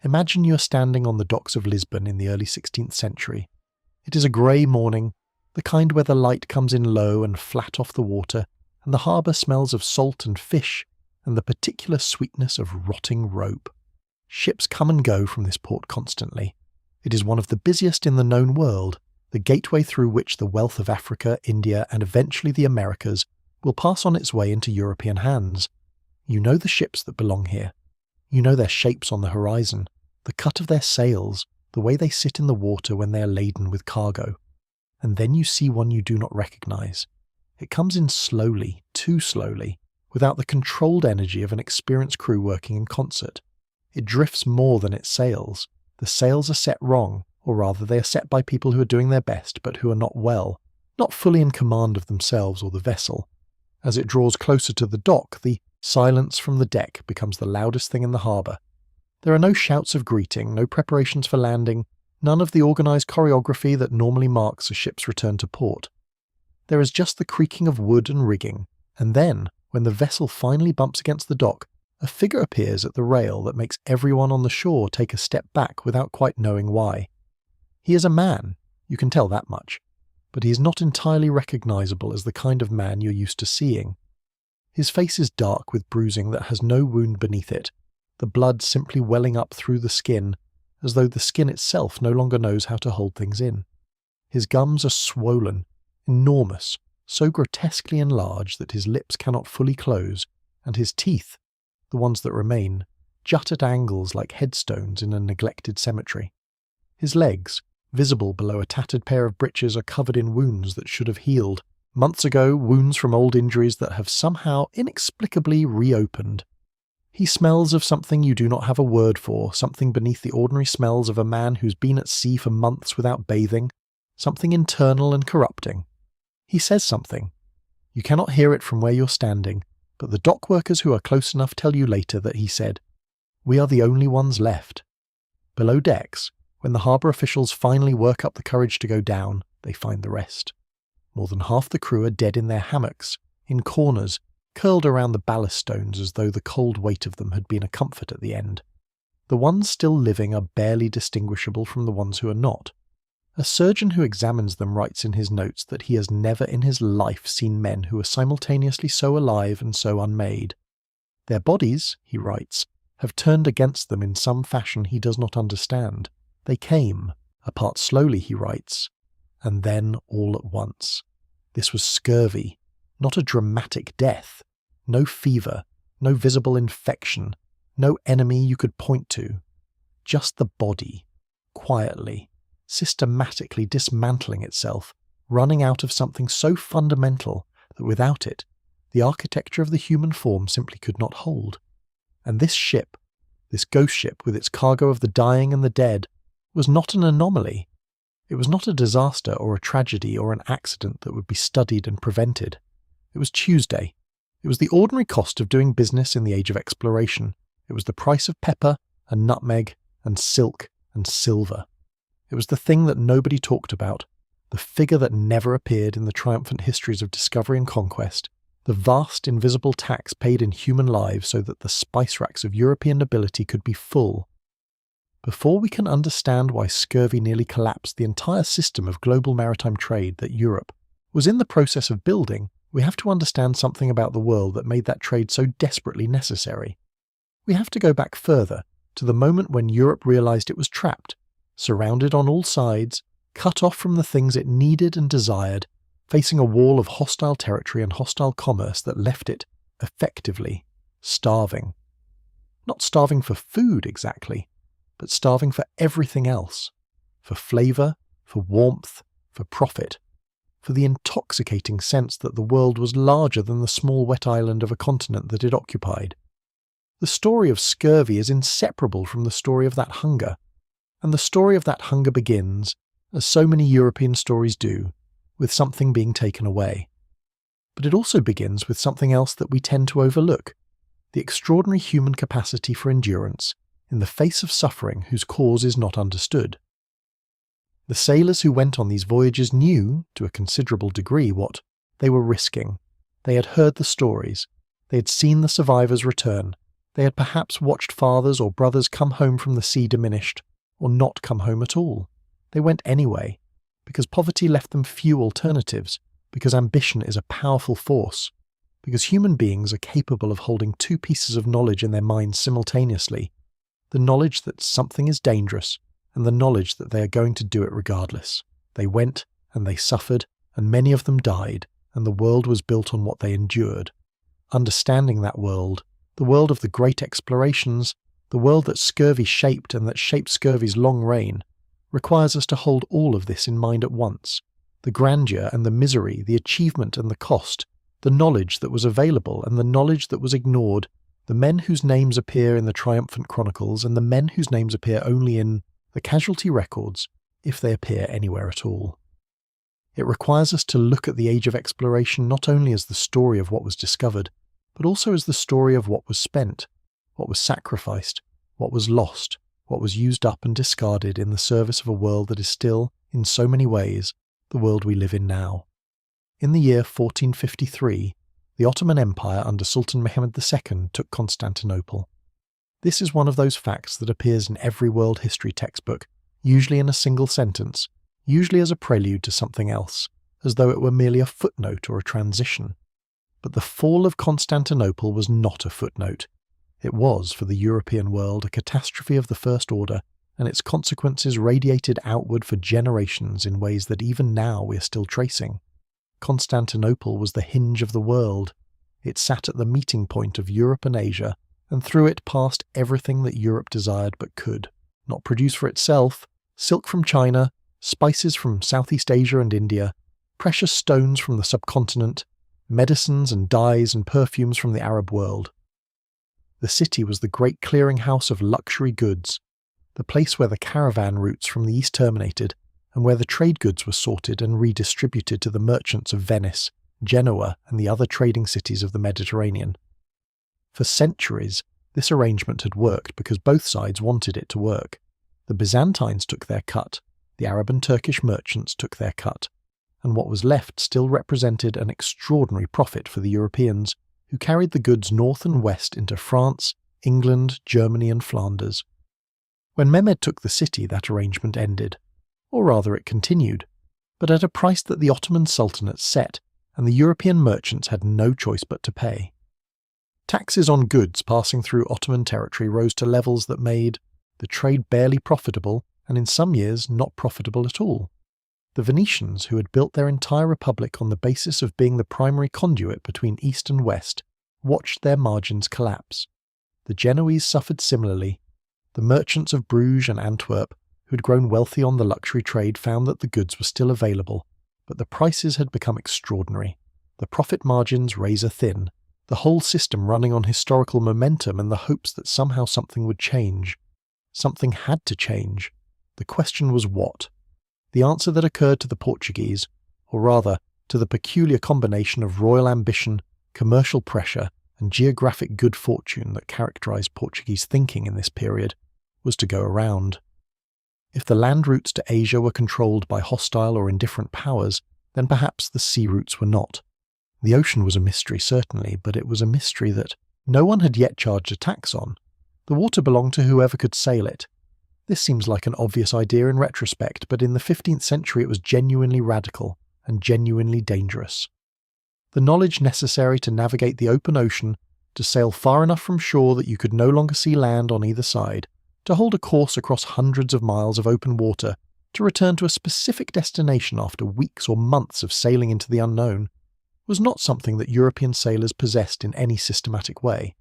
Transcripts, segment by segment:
Imagine you are standing on the docks of Lisbon in the early 16th century. It is a grey morning, the kind where the light comes in low and flat off the water, and the harbour smells of salt and fish and the particular sweetness of rotting rope. Ships come and go from this port constantly. It is one of the busiest in the known world, the gateway through which the wealth of Africa, India, and eventually the Americas will pass on its way into European hands. You know the ships that belong here. You know their shapes on the horizon, the cut of their sails, the way they sit in the water when they are laden with cargo. And then you see one you do not recognise. It comes in slowly, too slowly, without the controlled energy of an experienced crew working in concert. It drifts more than it sails. The sails are set wrong, or rather they are set by people who are doing their best but who are not well, not fully in command of themselves or the vessel. As it draws closer to the dock, the silence from the deck becomes the loudest thing in the harbour. There are no shouts of greeting, no preparations for landing, none of the organised choreography that normally marks a ship's return to port. There is just the creaking of wood and rigging, and then, when the vessel finally bumps against the dock, a figure appears at the rail that makes everyone on the shore take a step back without quite knowing why. He is a man, you can tell that much, but he is not entirely recognisable as the kind of man you're used to seeing. His face is dark with bruising that has no wound beneath it, the blood simply welling up through the skin, as though the skin itself no longer knows how to hold things in. His gums are swollen, enormous, so grotesquely enlarged that his lips cannot fully close, and his teeth, the ones that remain, jut at angles like headstones in a neglected cemetery. His legs, visible below a tattered pair of breeches, are covered in wounds that should have healed. Months ago, wounds from old injuries that have somehow inexplicably reopened. He smells of something you do not have a word for, something beneath the ordinary smells of a man who's been at sea for months without bathing, something internal and corrupting. He says something. You cannot hear it from where you're standing, but the dock workers who are close enough tell you later that he said, "We are the only ones left." Below decks, when the harbour officials finally work up the courage to go down, they find the rest. More than half the crew are dead in their hammocks, in corners, curled around the ballast stones as though the cold weight of them had been a comfort at the end. The ones still living are barely distinguishable from the ones who are not. A surgeon who examines them writes in his notes that he has never in his life seen men who are simultaneously so alive and so unmade. Their bodies, he writes, have turned against them in some fashion he does not understand. They came, apart slowly, he writes, and then all at once. This was scurvy, not a dramatic death, no fever, no visible infection, no enemy you could point to, just the body, quietly, systematically dismantling itself, running out of something so fundamental that without it, the architecture of the human form simply could not hold. And this ship, this ghost ship with its cargo of the dying and the dead, was not an anomaly. It was not a disaster or a tragedy or an accident that would be studied and prevented. It was Tuesday. It was the ordinary cost of doing business in the age of exploration. It was the price of pepper and nutmeg and silk and silver. It was the thing that nobody talked about, the figure that never appeared in the triumphant histories of discovery and conquest, the vast invisible tax paid in human lives so that the spice racks of European nobility could be full. Before we can understand why scurvy nearly collapsed the entire system of global maritime trade that Europe was in the process of building, we have to understand something about the world that made that trade so desperately necessary. We have to go back further, to the moment when Europe realised it was trapped, surrounded on all sides, cut off from the things it needed and desired, facing a wall of hostile territory and hostile commerce that left it, effectively, starving. Not starving for food exactly, but starving for everything else, for flavour, for warmth, for profit, for the intoxicating sense that the world was larger than the small wet island of a continent that it occupied. The story of scurvy is inseparable from the story of that hunger, and the story of that hunger begins, as so many European stories do, with something being taken away. But it also begins with something else that we tend to overlook, the extraordinary human capacity for endurance in the face of suffering whose cause is not understood. The sailors who went on these voyages knew, to a considerable degree, what they were risking. They had heard the stories. They had seen the survivors return. They had perhaps watched fathers or brothers come home from the sea diminished, or not come home at all. They went anyway, because poverty left them few alternatives, because ambition is a powerful force, because human beings are capable of holding two pieces of knowledge in their minds simultaneously, the knowledge that something is dangerous and the knowledge that they are going to do it regardless. They went and they suffered, and many of them died, and the world was built on what they endured. Understanding that world, the world of the great explorations, the world that Scurvy shaped and that shaped Scurvy's long reign, requires us to hold all of this in mind at once. The grandeur and the misery, the achievement and the cost, the knowledge that was available and the knowledge that was ignored, the men whose names appear in the triumphant chronicles and the men whose names appear only in the casualty records, if they appear anywhere at all. It requires us to look at the age of exploration not only as the story of what was discovered, but also as the story of what was spent, what was sacrificed, what was lost, what was used up and discarded in the service of a world that is still, in so many ways, the world we live in now. In the year 1453, the Ottoman Empire under Sultan Mehmed II took Constantinople. This is one of those facts that appears in every world history textbook, usually in a single sentence, usually as a prelude to something else, as though it were merely a footnote or a transition. But the fall of Constantinople was not a footnote. It was, for the European world, a catastrophe of the first order, and its consequences radiated outward for generations in ways that even now we are still tracing. Constantinople was the hinge of the world. It sat at the meeting point of Europe and Asia, and through it passed everything that Europe desired but could not produce for itself: silk from China, spices from Southeast Asia and India, precious stones from the subcontinent, medicines and dyes and perfumes from the Arab world. The city was the great clearinghouse of luxury goods, the place where the caravan routes from the east terminated, and where the trade goods were sorted and redistributed to the merchants of Venice, Genoa, and the other trading cities of the Mediterranean. For centuries, this arrangement had worked because both sides wanted it to work. The Byzantines took their cut, the Arab and Turkish merchants took their cut, and what was left still represented an extraordinary profit for the Europeans, who carried the goods north and west into France, England, Germany, and Flanders. When Mehmed took the city, that arrangement ended. Or rather, it continued, but at a price that the Ottoman Sultanate set, and the European merchants had no choice but to pay. Taxes on goods passing through Ottoman territory rose to levels that made the trade barely profitable, and in some years not profitable at all. The Venetians, who had built their entire republic on the basis of being the primary conduit between East and West, watched their margins collapse. The Genoese suffered similarly. The merchants of Bruges and Antwerp, who had grown wealthy on the luxury trade, found that the goods were still available, but the prices had become extraordinary, the profit margins razor-thin, the whole system running on historical momentum and the hopes that somehow something would change. Something had to change. The question was what? The answer that occurred to the Portuguese, or rather, to the peculiar combination of royal ambition, commercial pressure, and geographic good fortune that characterized Portuguese thinking in this period, was to go around. If the land routes to Asia were controlled by hostile or indifferent powers, then perhaps the sea routes were not. The ocean was a mystery, certainly, but it was a mystery that no one had yet charged a tax on. The water belonged to whoever could sail it. This seems like an obvious idea in retrospect, but in the 15th century it was genuinely radical and genuinely dangerous. The knowledge necessary to navigate the open ocean, to sail far enough from shore that you could no longer see land on either side, to hold a course across hundreds of miles of open water, to return to a specific destination after weeks or months of sailing into the unknown, was not something that European sailors possessed in any systematic way.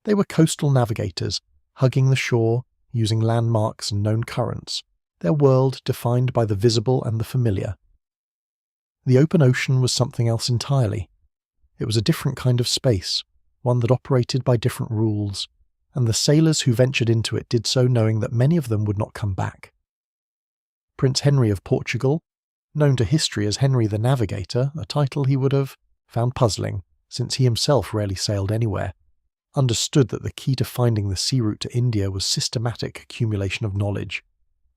They were coastal navigators, hugging the shore, using landmarks and known currents, their world defined by the visible and the familiar. The open ocean was something else entirely. It was a different kind of space, one that operated by different rules, and the sailors who ventured into it did so knowing that many of them would not come back. Prince Henry of Portugal, known to history as Henry the Navigator, a title he would have found puzzling, since he himself rarely sailed anywhere, understood that the key to finding the sea route to India was systematic accumulation of knowledge.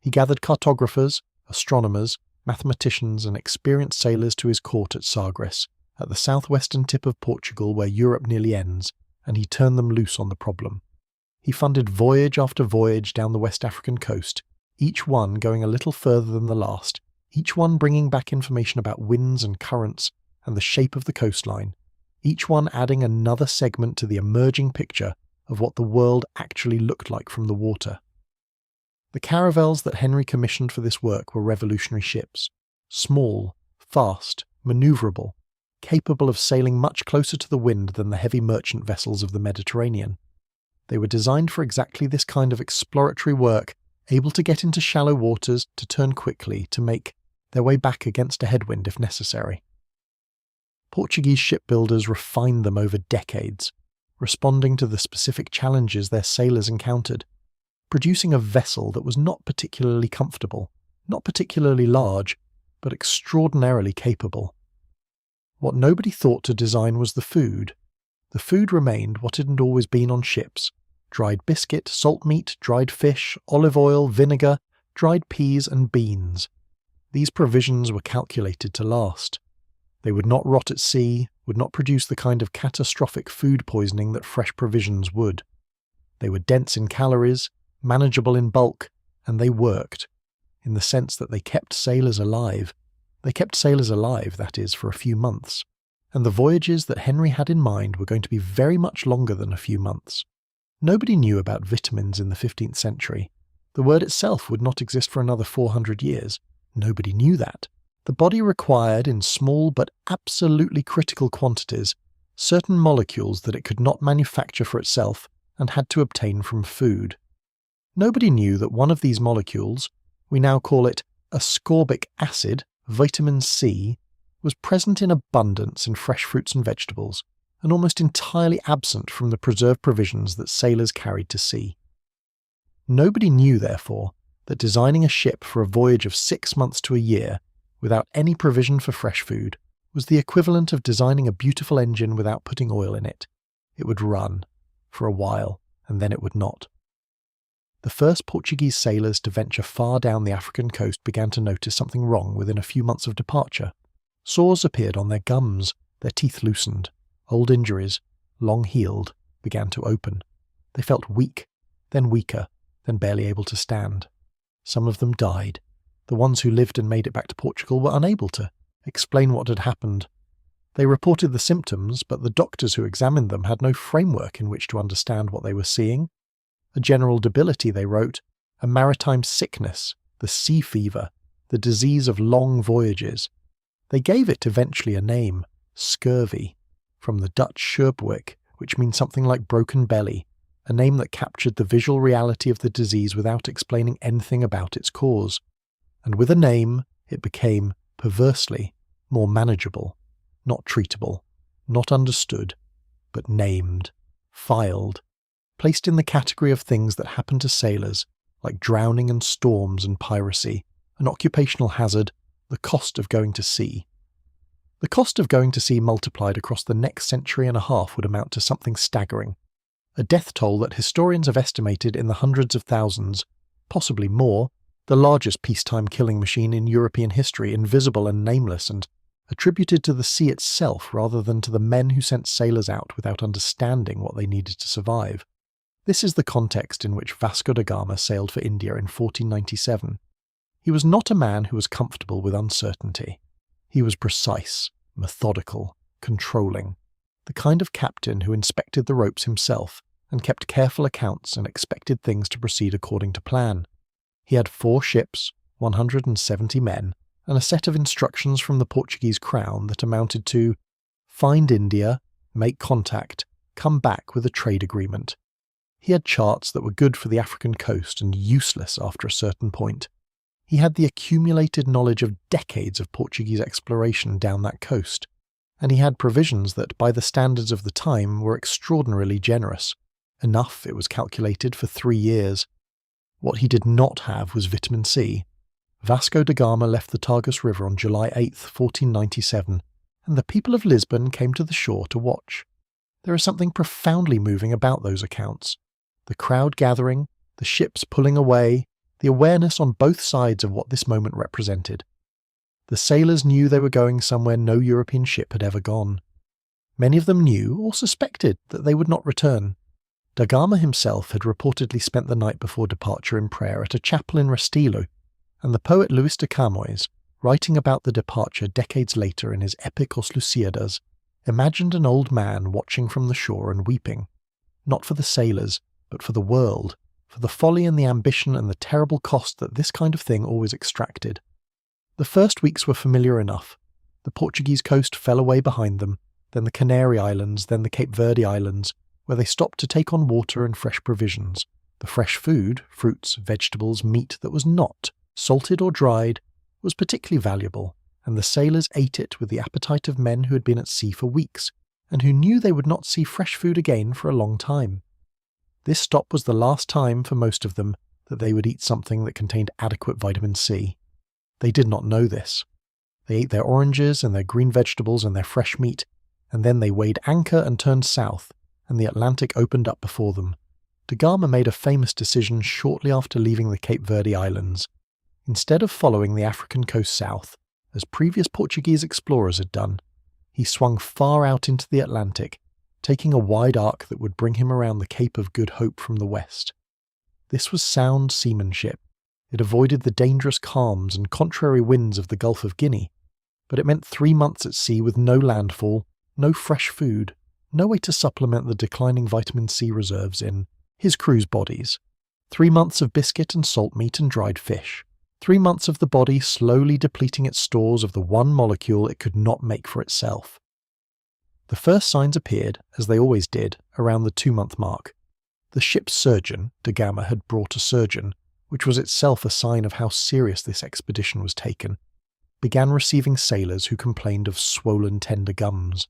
He gathered cartographers, astronomers, mathematicians, and experienced sailors to his court at Sagres, at the southwestern tip of Portugal where Europe nearly ends, and he turned them loose on the problem. He funded voyage after voyage down the West African coast, each one going a little further than the last, each one bringing back information about winds and currents and the shape of the coastline, each one adding another segment to the emerging picture of what the world actually looked like from the water. The caravels that Henry commissioned for this work were revolutionary ships, small, fast, manoeuvrable, capable of sailing much closer to the wind than the heavy merchant vessels of the Mediterranean. They were designed for exactly this kind of exploratory work, able to get into shallow waters, to turn quickly, to make their way back against a headwind if necessary. Portuguese shipbuilders refined them over decades, responding to the specific challenges their sailors encountered, producing a vessel that was not particularly comfortable, not particularly large, but extraordinarily capable. What nobody thought to design was the food. The food remained what it had always been on ships: dried biscuit, salt meat, dried fish, olive oil, vinegar, dried peas and beans. These provisions were calculated to last. They would not rot at sea, would not produce the kind of catastrophic food poisoning that fresh provisions would. They were dense in calories, manageable in bulk, and they worked, in the sense that they kept sailors alive. They kept sailors alive, that is, for a few months. And the voyages that Henry had in mind were going to be very much longer than a few months. Nobody knew about vitamins in the 15th century. The word itself would not exist for another 400 years. Nobody knew that. The body required, in small but absolutely critical quantities, certain molecules that it could not manufacture for itself and had to obtain from food. Nobody knew that one of these molecules, we now call it ascorbic acid, vitamin C, was present in abundance in fresh fruits and vegetables, and almost entirely absent from the preserved provisions that sailors carried to sea. Nobody knew, therefore, that designing a ship for a voyage of 6 months to a year without any provision for fresh food was the equivalent of designing a beautiful engine without putting oil in it. It would run, for a while, and then it would not. The first Portuguese sailors to venture far down the African coast began to notice something wrong within a few months of departure. Sores appeared on their gums, their teeth loosened, old injuries, long healed, began to open. They felt weak, then weaker, then barely able to stand. Some of them died. The ones who lived and made it back to Portugal were unable to explain what had happened. They reported the symptoms, but the doctors who examined them had no framework in which to understand what they were seeing. A general debility, they wrote, a maritime sickness, the sea fever, the disease of long voyages. They gave it eventually a name, scurvy, from the Dutch Scherpwick, which means something like broken belly, a name that captured the visual reality of the disease without explaining anything about its cause. And with a name, it became, perversely, more manageable, not treatable, not understood, but named, filed, placed in the category of things that happen to sailors, like drowning and storms and piracy, an occupational hazard, the cost of going to sea. The cost of going to sea multiplied across the next century and a half would amount to something staggering, a death toll that historians have estimated in the hundreds of thousands, possibly more, the largest peacetime killing machine in European history, invisible and nameless, and attributed to the sea itself rather than to the men who sent sailors out without understanding what they needed to survive. This is the context in which Vasco da Gama sailed for India in 1497. He was not a man who was comfortable with uncertainty. He was precise, methodical, controlling, the kind of captain who inspected the ropes himself and kept careful accounts and expected things to proceed according to plan. He had 4 ships, 170 men, and a set of instructions from the Portuguese crown that amounted to find India, make contact, come back with a trade agreement. He had charts that were good for the African coast and useless after a certain point. He had the accumulated knowledge of decades of Portuguese exploration down that coast, and he had provisions that, by the standards of the time, were extraordinarily generous. Enough, it was calculated, for 3 years. What he did not have was vitamin C. Vasco da Gama left the Tagus River on July 8, 1497, and the people of Lisbon came to the shore to watch. There is something profoundly moving about those accounts. The crowd gathering, the ships pulling away, the awareness on both sides of what this moment represented. The sailors knew they were going somewhere no European ship had ever gone. Many of them knew, or suspected, that they would not return. Da Gama himself had reportedly spent the night before departure in prayer at a chapel in Restilo, and the poet Luis de Camões, writing about the departure decades later in his epic Os Lusíadas, imagined an old man watching from the shore and weeping, not for the sailors, but for the world, for the folly and the ambition and the terrible cost that this kind of thing always extracted. The first weeks were familiar enough. The Portuguese coast fell away behind them, then the Canary Islands, then the Cape Verde Islands, where they stopped to take on water and fresh provisions. The fresh food, fruits, vegetables, meat that was not, salted or dried, was particularly valuable, and the sailors ate it with the appetite of men who had been at sea for weeks, and who knew they would not see fresh food again for a long time. This stop was the last time, for most of them, that they would eat something that contained adequate vitamin C. They did not know this. They ate their oranges and their green vegetables and their fresh meat, and then they weighed anchor and turned south, and the Atlantic opened up before them. Da Gama made a famous decision shortly after leaving the Cape Verde Islands. Instead of following the African coast south, as previous Portuguese explorers had done, he swung far out into the Atlantic, taking a wide arc that would bring him around the Cape of Good Hope from the west. This was sound seamanship. It avoided the dangerous calms and contrary winds of the Gulf of Guinea, but it meant 3 months at sea with no landfall, no fresh food, no way to supplement the declining vitamin C reserves in his crew's bodies. 3 months of biscuit and salt meat and dried fish. 3 months of the body slowly depleting its stores of the one molecule it could not make for itself. The first signs appeared, as they always did, around the 2-month mark. The ship's surgeon, Da Gama had brought a surgeon, which was itself a sign of how serious this expedition was taken, began receiving sailors who complained of swollen tender gums.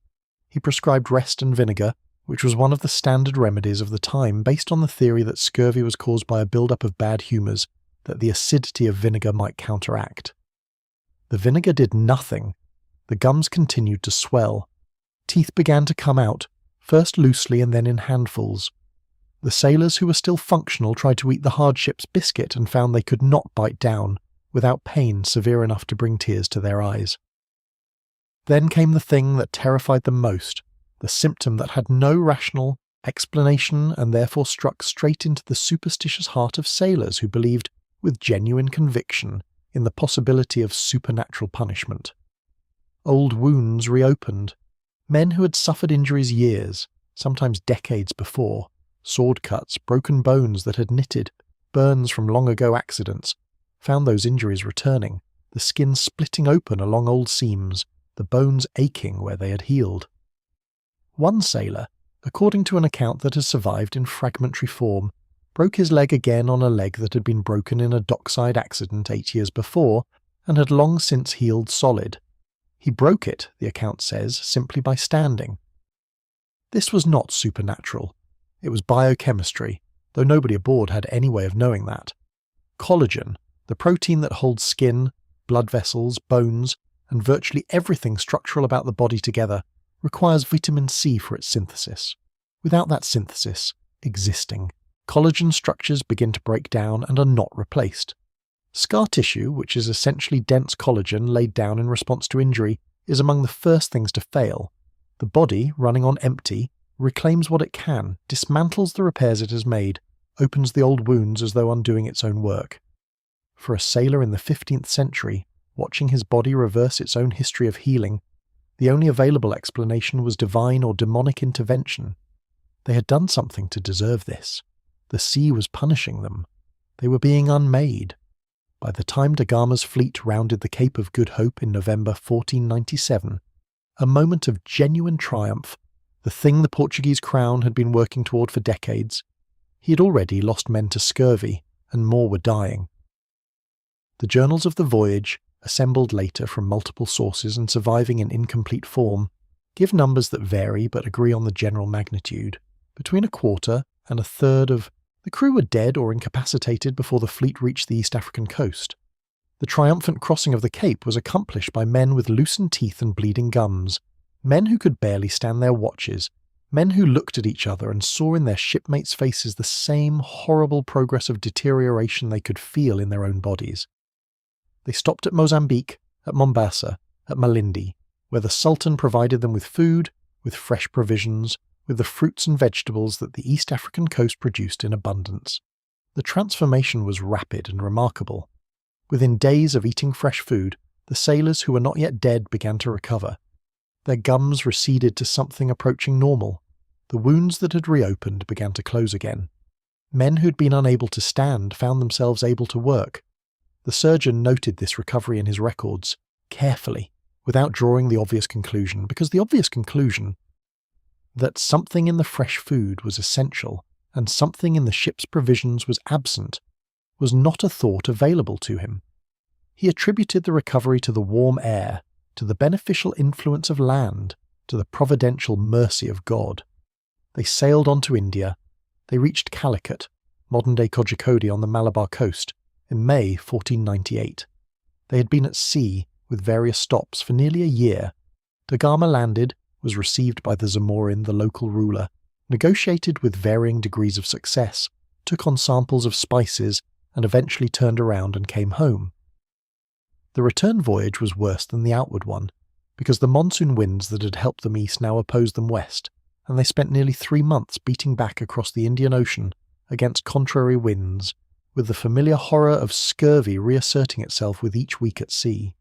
He prescribed rest and vinegar, which was one of the standard remedies of the time based on the theory that scurvy was caused by a build-up of bad humours that the acidity of vinegar might counteract. The vinegar did nothing. The gums continued to swell. Teeth began to come out, first loosely and then in handfuls. The sailors who were still functional tried to eat the hard ship's biscuit and found they could not bite down, without pain severe enough to bring tears to their eyes. Then came the thing that terrified them most, the symptom that had no rational explanation and therefore struck straight into the superstitious heart of sailors who believed, with genuine conviction, in the possibility of supernatural punishment. Old wounds reopened. Men who had suffered injuries years, sometimes decades before, sword cuts, broken bones that had knitted, burns from long-ago accidents, found those injuries returning, the skin splitting open along old seams, the bones aching where they had healed. One sailor, according to an account that has survived in fragmentary form, broke his leg again on a leg that had been broken in a dockside accident 8 years before and had long since healed solid. He broke it, the account says, simply by standing. This was not supernatural. It was biochemistry, though nobody aboard had any way of knowing that. Collagen, the protein that holds skin, blood vessels, bones, and virtually everything structural about the body together, requires vitamin C for its synthesis. Without that synthesis, existing, collagen structures begin to break down and are not replaced. Scar tissue, which is essentially dense collagen laid down in response to injury, is among the first things to fail. The body, running on empty, reclaims what it can, dismantles the repairs it has made, opens the old wounds as though undoing its own work. For a sailor in the 15th century, watching his body reverse its own history of healing, the only available explanation was divine or demonic intervention. They had done something to deserve this. The sea was punishing them. They were being unmade. By the time Da Gama's fleet rounded the Cape of Good Hope in November 1497, a moment of genuine triumph, the thing the Portuguese crown had been working toward for decades, he had already lost men to scurvy, and more were dying. The journals of the voyage, assembled later from multiple sources and surviving in incomplete form, give numbers that vary but agree on the general magnitude. Between 1/4 and 1/3 of the crew were dead or incapacitated before the fleet reached the East African coast. The triumphant crossing of the Cape was accomplished by men with loosened teeth and bleeding gums, men who could barely stand their watches, men who looked at each other and saw in their shipmates' faces the same horrible progress of deterioration they could feel in their own bodies. They stopped at Mozambique, at Mombasa, at Malindi, where the Sultan provided them with food, with fresh provisions, with the fruits and vegetables that the East African coast produced in abundance. The transformation was rapid and remarkable. Within days of eating fresh food, the sailors who were not yet dead began to recover. Their gums receded to something approaching normal. The wounds that had reopened began to close again. Men who'd been unable to stand found themselves able to work. The surgeon noted this recovery in his records, carefully, without drawing the obvious conclusion, because the obvious conclusion that something in the fresh food was essential and something in the ship's provisions was absent was not a thought available to him. He attributed the recovery to the warm air, to the beneficial influence of land, to the providential mercy of God. They sailed on to India. They reached Calicut, modern-day Kozhikode on the Malabar coast, in May 1498. They had been at sea, with various stops, for nearly a year. Da Gama landed, was received by the Zamorin, the local ruler, negotiated with varying degrees of success, took on samples of spices, and eventually turned around and came home. The return voyage was worse than the outward one, because the monsoon winds that had helped them east now opposed them west, and they spent nearly 3 months beating back across the Indian Ocean against contrary winds, with the familiar horror of scurvy reasserting itself with each week at sea.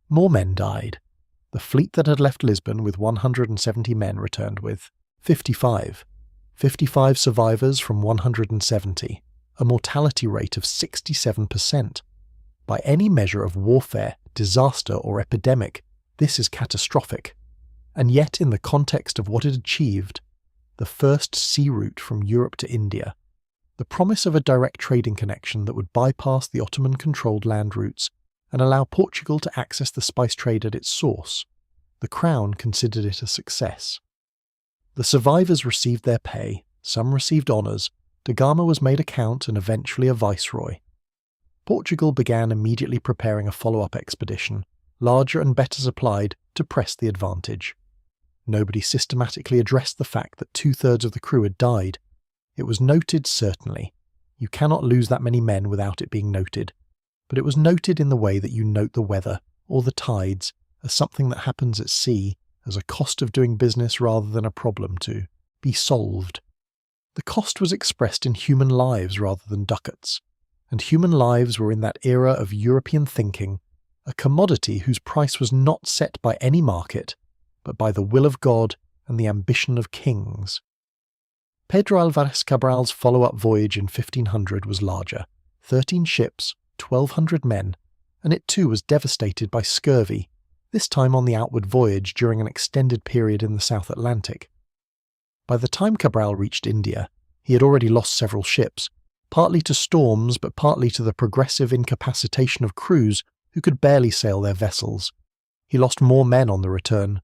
More men died. The fleet that had left Lisbon with 170 men returned with 55. 55 survivors from 170, a mortality rate of 67%. By any measure of warfare, disaster, or epidemic, this is catastrophic. And yet, in the context of what it achieved, the first sea route from Europe to India, the promise of a direct trading connection that would bypass the Ottoman-controlled land routes and allow Portugal to access the spice trade at its source, the Crown considered it a success. The survivors received their pay, some received honours, Da Gama was made a count and eventually a viceroy. Portugal began immediately preparing a follow-up expedition, larger and better supplied, to press the advantage. Nobody systematically addressed the fact that 2/3 of the crew had died. It was noted, certainly. You cannot lose that many men without it being noted. But it was noted in the way that you note the weather, or the tides, as something that happens at sea, as a cost of doing business rather than a problem to be solved. The cost was expressed in human lives rather than ducats, and human lives were in that era of European thinking a commodity whose price was not set by any market, but by the will of God and the ambition of kings. Pedro Alvarez Cabral's follow-up voyage in 1500 was larger, 13 ships, 1,200 men, and it too was devastated by scurvy, this time on the outward voyage during an extended period in the South Atlantic. By the time Cabral reached India, he had already lost several ships, partly to storms but partly to the progressive incapacitation of crews who could barely sail their vessels. He lost more men on the return.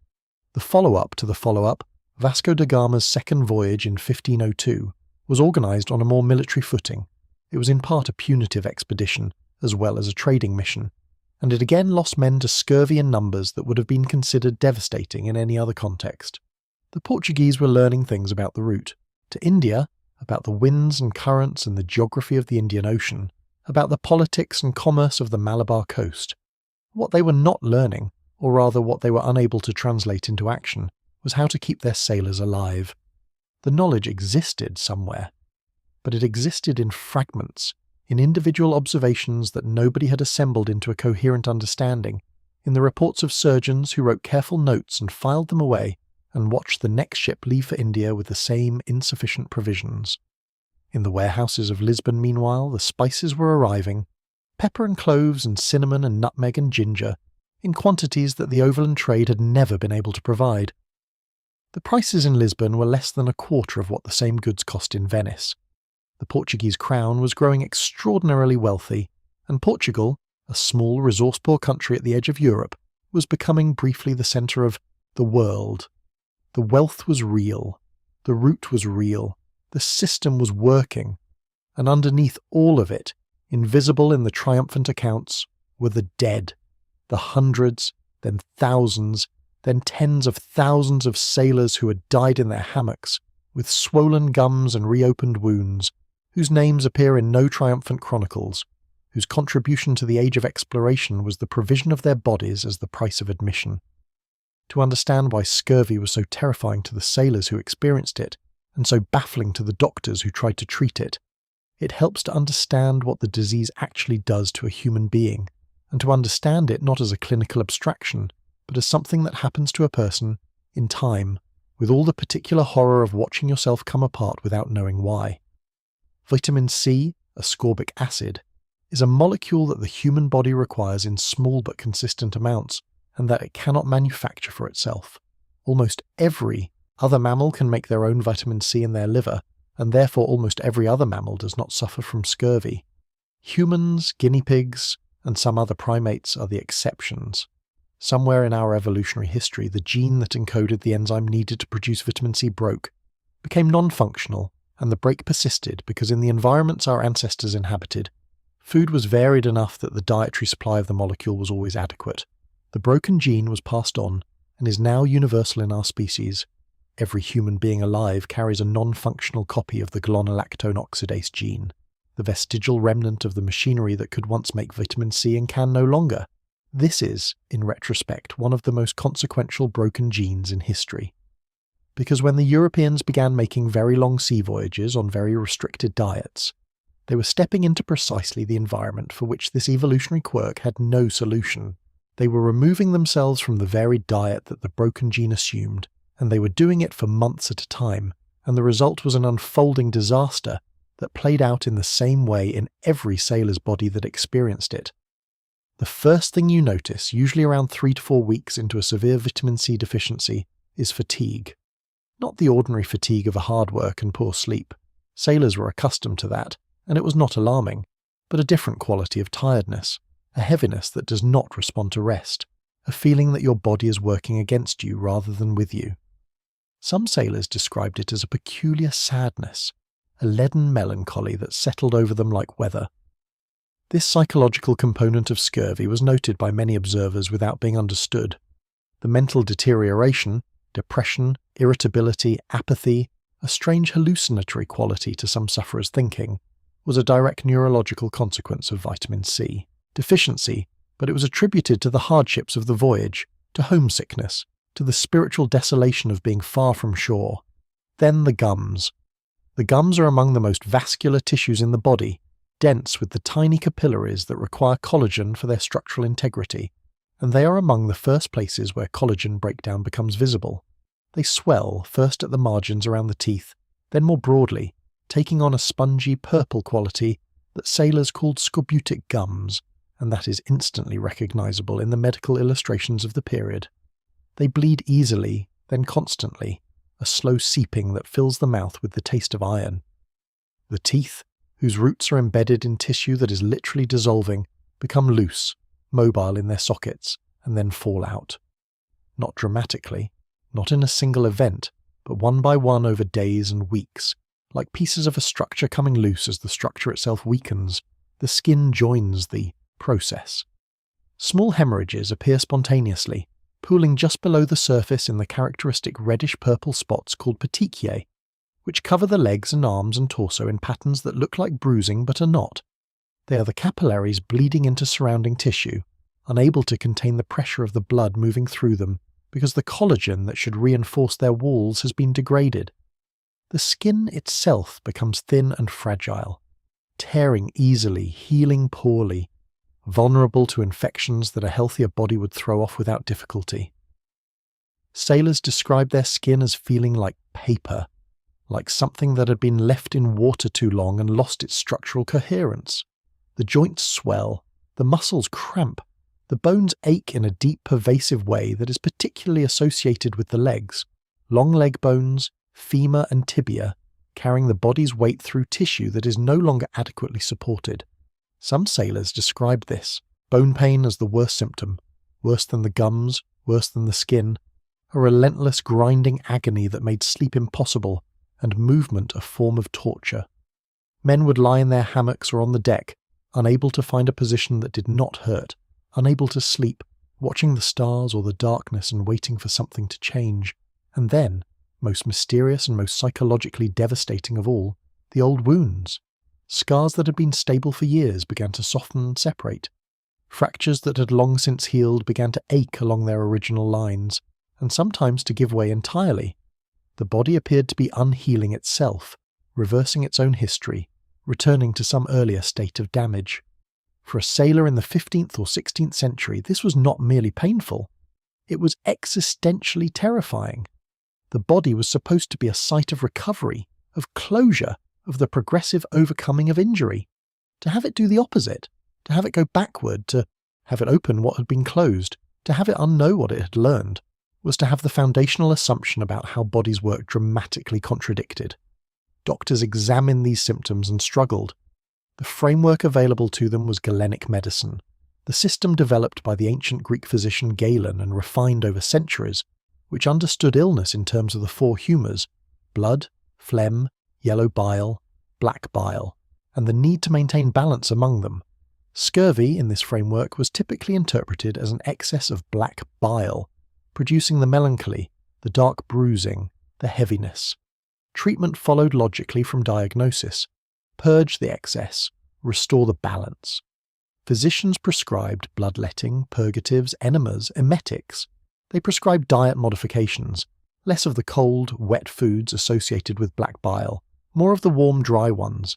The follow-up to the follow-up, Vasco da Gama's second voyage in 1502, was organised on a more military footing. It was in part a punitive expedition, as well as a trading mission, and it again lost men to scurvy in numbers that would have been considered devastating in any other context. The Portuguese were learning things about the route. To India, about the winds and currents and the geography of the Indian Ocean, about the politics and commerce of the Malabar coast. What they were not learning, or rather what they were unable to translate into action, was how to keep their sailors alive. The knowledge existed somewhere, but it existed in fragments, in individual observations that nobody had assembled into a coherent understanding, in the reports of surgeons who wrote careful notes and filed them away, and watched the next ship leave for India with the same insufficient provisions. In the warehouses of Lisbon, meanwhile, the spices were arriving, pepper and cloves and cinnamon and nutmeg and ginger, in quantities that the overland trade had never been able to provide. The prices in Lisbon were less than a quarter of what the same goods cost in Venice. The Portuguese crown was growing extraordinarily wealthy, and Portugal, a small, resource-poor country at the edge of Europe, was becoming briefly the centre of the world. The wealth was real, the route was real, the system was working, and underneath all of it, invisible in the triumphant accounts, were the dead, the hundreds, then thousands, then tens of thousands of sailors who had died in their hammocks, with swollen gums and reopened wounds, whose names appear in no triumphant chronicles, whose contribution to the age of exploration was the provision of their bodies as the price of admission. to understand why scurvy was so terrifying to the sailors who experienced it, and so baffling to the doctors who tried to treat it. It helps to understand what the disease actually does to a human being, and to understand it not as a clinical abstraction, but as something that happens to a person in time, with all the particular horror of watching yourself come apart without knowing why. Vitamin C, ascorbic acid, is a molecule that the human body requires in small but consistent amounts, and that it cannot manufacture for itself. Almost every other mammal can make their own vitamin C in their liver, and therefore almost every other mammal does not suffer from scurvy. Humans, guinea pigs, and some other primates are the exceptions. Somewhere in our evolutionary history, the gene that encoded the enzyme needed to produce vitamin C broke, became non-functional, and the break persisted because in the environments our ancestors inhabited, food was varied enough that the dietary supply of the molecule was always adequate. The broken gene was passed on, and is now universal in our species. Every human being alive carries a non-functional copy of the glonolactone oxidase gene, the vestigial remnant of the machinery that could once make vitamin C and can no longer. This is, in retrospect, one of the most consequential broken genes in history. Because when the Europeans began making very long sea voyages on very restricted diets, they were stepping into precisely the environment for which this evolutionary quirk had no solution. They were removing themselves from the varied diet that the broken gene assumed, and they were doing it for months at a time, and the result was an unfolding disaster that played out in the same way in every sailor's body that experienced it. The first thing you notice, usually around 3 to 4 weeks into a severe vitamin C deficiency, is fatigue. Not the ordinary fatigue of a hard work and poor sleep. Sailors were accustomed to that, and it was not alarming, but a different quality of tiredness, a heaviness that does not respond to rest, a feeling that your body is working against you rather than with you. Some sailors described it as a peculiar sadness, a leaden melancholy that settled over them like weather. This psychological component of scurvy was noted by many observers without being understood. The mental deterioration, depression, irritability, apathy, a strange hallucinatory quality to some sufferers' thinking, was a direct neurological consequence of vitamin C deficiency, but it was attributed to the hardships of the voyage, to homesickness, to the spiritual desolation of being far from shore. Then the gums. The gums are among the most vascular tissues in the body, dense with the tiny capillaries that require collagen for their structural integrity, and they are among the first places where collagen breakdown becomes visible. They swell first at the margins around the teeth, then more broadly, taking on a spongy purple quality that sailors called scorbutic gums, and that is instantly recognizable in the medical illustrations of the period. They bleed easily, then constantly, a slow seeping that fills the mouth with the taste of iron. The teeth, whose roots are embedded in tissue that is literally dissolving, become loose, mobile in their sockets, and then fall out. Not dramatically, not in a single event, but one by one over days and weeks, like pieces of a structure coming loose as the structure itself weakens, the skin joins the process. Small hemorrhages appear spontaneously, pooling just below the surface in the characteristic reddish-purple spots called petechiae, which cover the legs and arms and torso in patterns that look like bruising but are not. They are the capillaries bleeding into surrounding tissue, unable to contain the pressure of the blood moving through them because the collagen that should reinforce their walls has been degraded. The skin itself becomes thin and fragile, tearing easily, healing poorly, vulnerable to infections that a healthier body would throw off without difficulty. Sailors describe their skin as feeling like paper, like something that had been left in water too long and lost its structural coherence. The joints swell, the muscles cramp, the bones ache in a deep, pervasive way that is particularly associated with the legs, long leg bones, femur and tibia, carrying the body's weight through tissue that is no longer adequately supported. Some sailors described this, bone pain as the worst symptom, worse than the gums, worse than the skin, a relentless grinding agony that made sleep impossible and movement a form of torture. Men would lie in their hammocks or on the deck, unable to find a position that did not hurt, unable to sleep, watching the stars or the darkness and waiting for something to change. And then, most mysterious and most psychologically devastating of all, the old wounds. Scars that had been stable for years began to soften and separate. Fractures that had long since healed began to ache along their original lines, and sometimes to give way entirely. The body appeared to be unhealing itself, reversing its own history, returning to some earlier state of damage. For a sailor in the 15th or 16th century, this was not merely painful. It was existentially terrifying. The body was supposed to be a site of recovery, of closure, of the progressive overcoming of injury. To have it do the opposite, to have it go backward, to have it open what had been closed, to have it unknow what it had learned, was to have the foundational assumption about how bodies work dramatically contradicted. Doctors examined these symptoms and struggled. The framework available to them was Galenic medicine, the system developed by the ancient Greek physician Galen and refined over centuries, which understood illness in terms of the four humours: blood, phlegm, yellow bile, black bile, and the need to maintain balance among them. Scurvy, in this framework, was typically interpreted as an excess of black bile, producing the melancholy, the dark bruising, the heaviness. Treatment followed logically from diagnosis: purge the excess, restore the balance. Physicians prescribed bloodletting, purgatives, enemas, emetics. They prescribed diet modifications, less of the cold, wet foods associated with black bile, more of the warm, dry ones.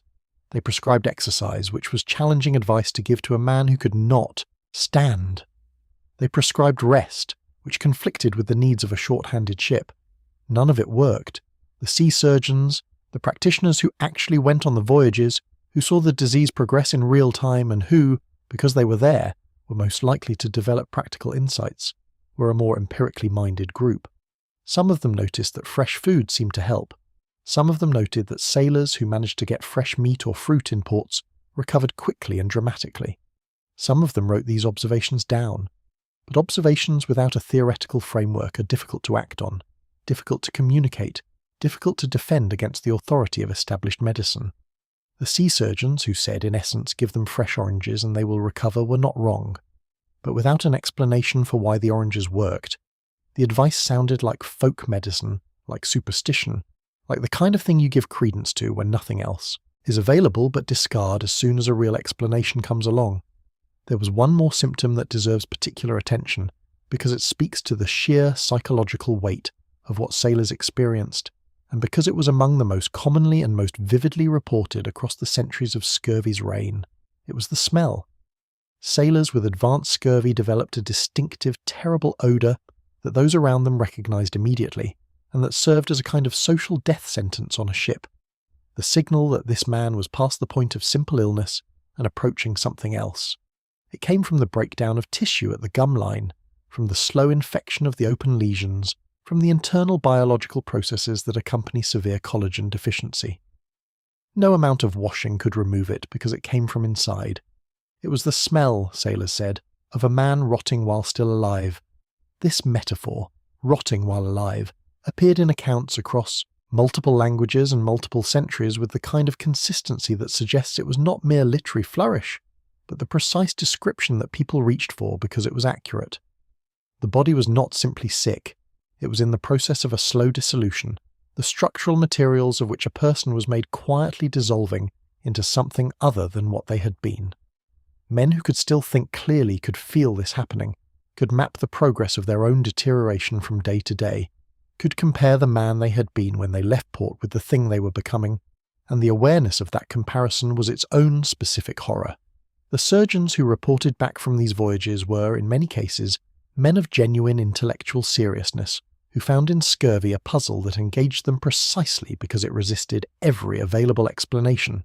They prescribed exercise, which was challenging advice to give to a man who could not stand. They prescribed rest, which conflicted with the needs of a short-handed ship. None of it worked. The sea surgeons, the practitioners who actually went on the voyages, who saw the disease progress in real time and who, because they were there, were most likely to develop practical insights, were a more empirically minded group. Some of them noticed that fresh food seemed to help. Some of them noted that sailors who managed to get fresh meat or fruit in ports recovered quickly and dramatically. Some of them wrote these observations down. But observations without a theoretical framework are difficult to act on, difficult to communicate, difficult to defend against the authority of established medicine. The sea surgeons who said, in essence, give them fresh oranges and they will recover, were not wrong. But without an explanation for why the oranges worked, the advice sounded like folk medicine, like superstition, like the kind of thing you give credence to when nothing else is available but discard as soon as a real explanation comes along. There was one more symptom that deserves particular attention, because it speaks to the sheer psychological weight of what sailors experienced, and because it was among the most commonly and most vividly reported across the centuries of scurvy's reign. It was the smell. Sailors with advanced scurvy developed a distinctive, terrible odour that those around them recognised immediately, and that served as a kind of social death sentence on a ship, the signal that this man was past the point of simple illness and approaching something else. It came from the breakdown of tissue at the gum line, from the slow infection of the open lesions, from the internal biological processes that accompany severe collagen deficiency. No amount of washing could remove it because it came from inside. It was the smell, sailors said, of a man rotting while still alive. This metaphor, rotting while alive, appeared in accounts across multiple languages and multiple centuries with the kind of consistency that suggests it was not mere literary flourish, but the precise description that people reached for because it was accurate. The body was not simply sick. It was in the process of a slow dissolution, the structural materials of which a person was made quietly dissolving into something other than what they had been. Men who could still think clearly could feel this happening, could map the progress of their own deterioration from day to day, could compare the man they had been when they left port with the thing they were becoming, and the awareness of that comparison was its own specific horror. The surgeons who reported back from these voyages were, in many cases, men of genuine intellectual seriousness, who found in scurvy a puzzle that engaged them precisely because it resisted every available explanation.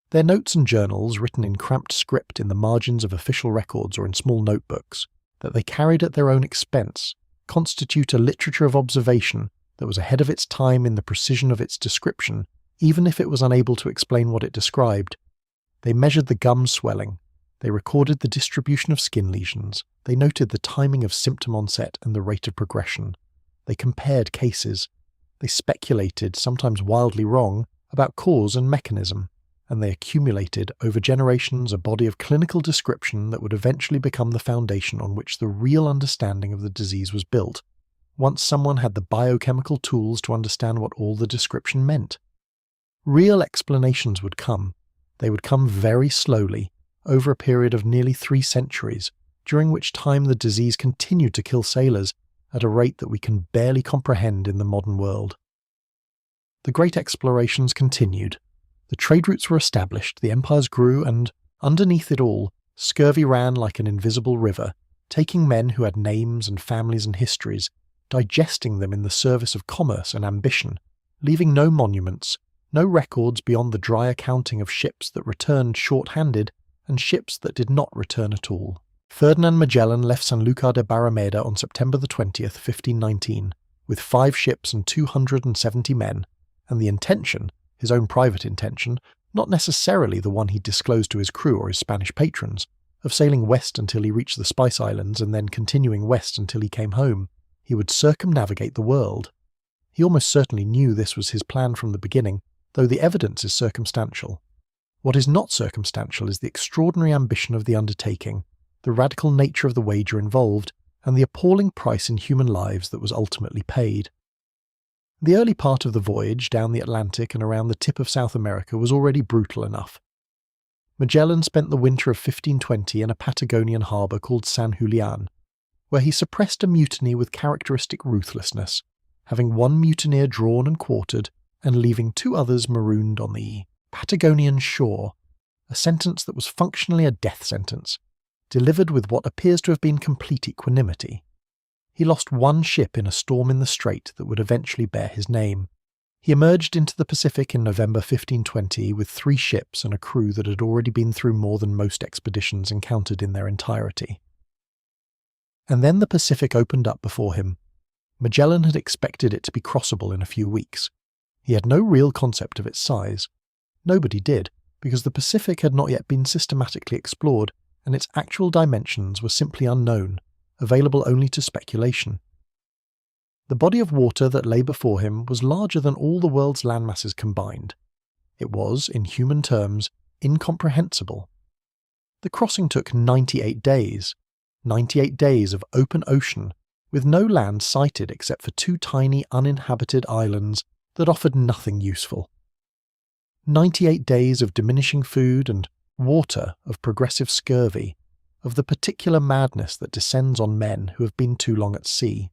Their notes and journals, written in cramped script in the margins of official records or in small notebooks, that they carried at their own expense, constitute a literature of observation that was ahead of its time in the precision of its description, even if it was unable to explain what it described. They measured the gum swelling. They recorded the distribution of skin lesions. They noted the timing of symptom onset and the rate of progression. They compared cases. They speculated, sometimes wildly wrong, about cause and mechanism, and they accumulated over generations a body of clinical description that would eventually become the foundation on which the real understanding of the disease was built, once someone had the biochemical tools to understand what all the description meant. Real explanations would come. They would come very slowly, over a period of nearly 3 centuries, during which time the disease continued to kill sailors, at a rate that we can barely comprehend in the modern world. The great explorations continued. The trade routes were established, the empires grew, and, underneath it all, scurvy ran like an invisible river, taking men who had names and families and histories, digesting them in the service of commerce and ambition, leaving no monuments, no records beyond the dry accounting of ships that returned short-handed and ships that did not return at all. Ferdinand Magellan left Sanlúcar de Barrameda on September 20th, 1519, with 5 ships and 270 men, and the intention, his own private intention, not necessarily the one he disclosed to his crew or his Spanish patrons, of sailing west until he reached the Spice Islands and then continuing west until he came home. He would circumnavigate the world. He almost certainly knew this was his plan from the beginning, though the evidence is circumstantial. What is not circumstantial is the extraordinary ambition of the undertaking, the radical nature of the wager involved, and the appalling price in human lives that was ultimately paid. The early part of the voyage down the Atlantic and around the tip of South America was already brutal enough. Magellan spent the winter of 1520 in a Patagonian harbour called San Julian, where he suppressed a mutiny with characteristic ruthlessness, having one mutineer drawn and quartered and leaving 2 others marooned on the Patagonian shore, a sentence that was functionally a death sentence, delivered with what appears to have been complete equanimity. He lost 1 ship in a storm in the strait that would eventually bear his name. He emerged into the Pacific in November 1520 with 3 ships and a crew that had already been through more than most expeditions encountered in their entirety. And then the Pacific opened up before him. Magellan had expected it to be crossable in a few weeks. He had no real concept of its size. Nobody did, because the Pacific had not yet been systematically explored, and its actual dimensions were simply unknown, available only to speculation. The body of water that lay before him was larger than all the world's landmasses combined. It was, in human terms, incomprehensible. The crossing took 98 days. 98 days of open ocean, with no land sighted except for 2 tiny uninhabited islands that offered nothing useful. 98 days of diminishing food and water, of progressive scurvy, of the particular madness that descends on men who have been too long at sea.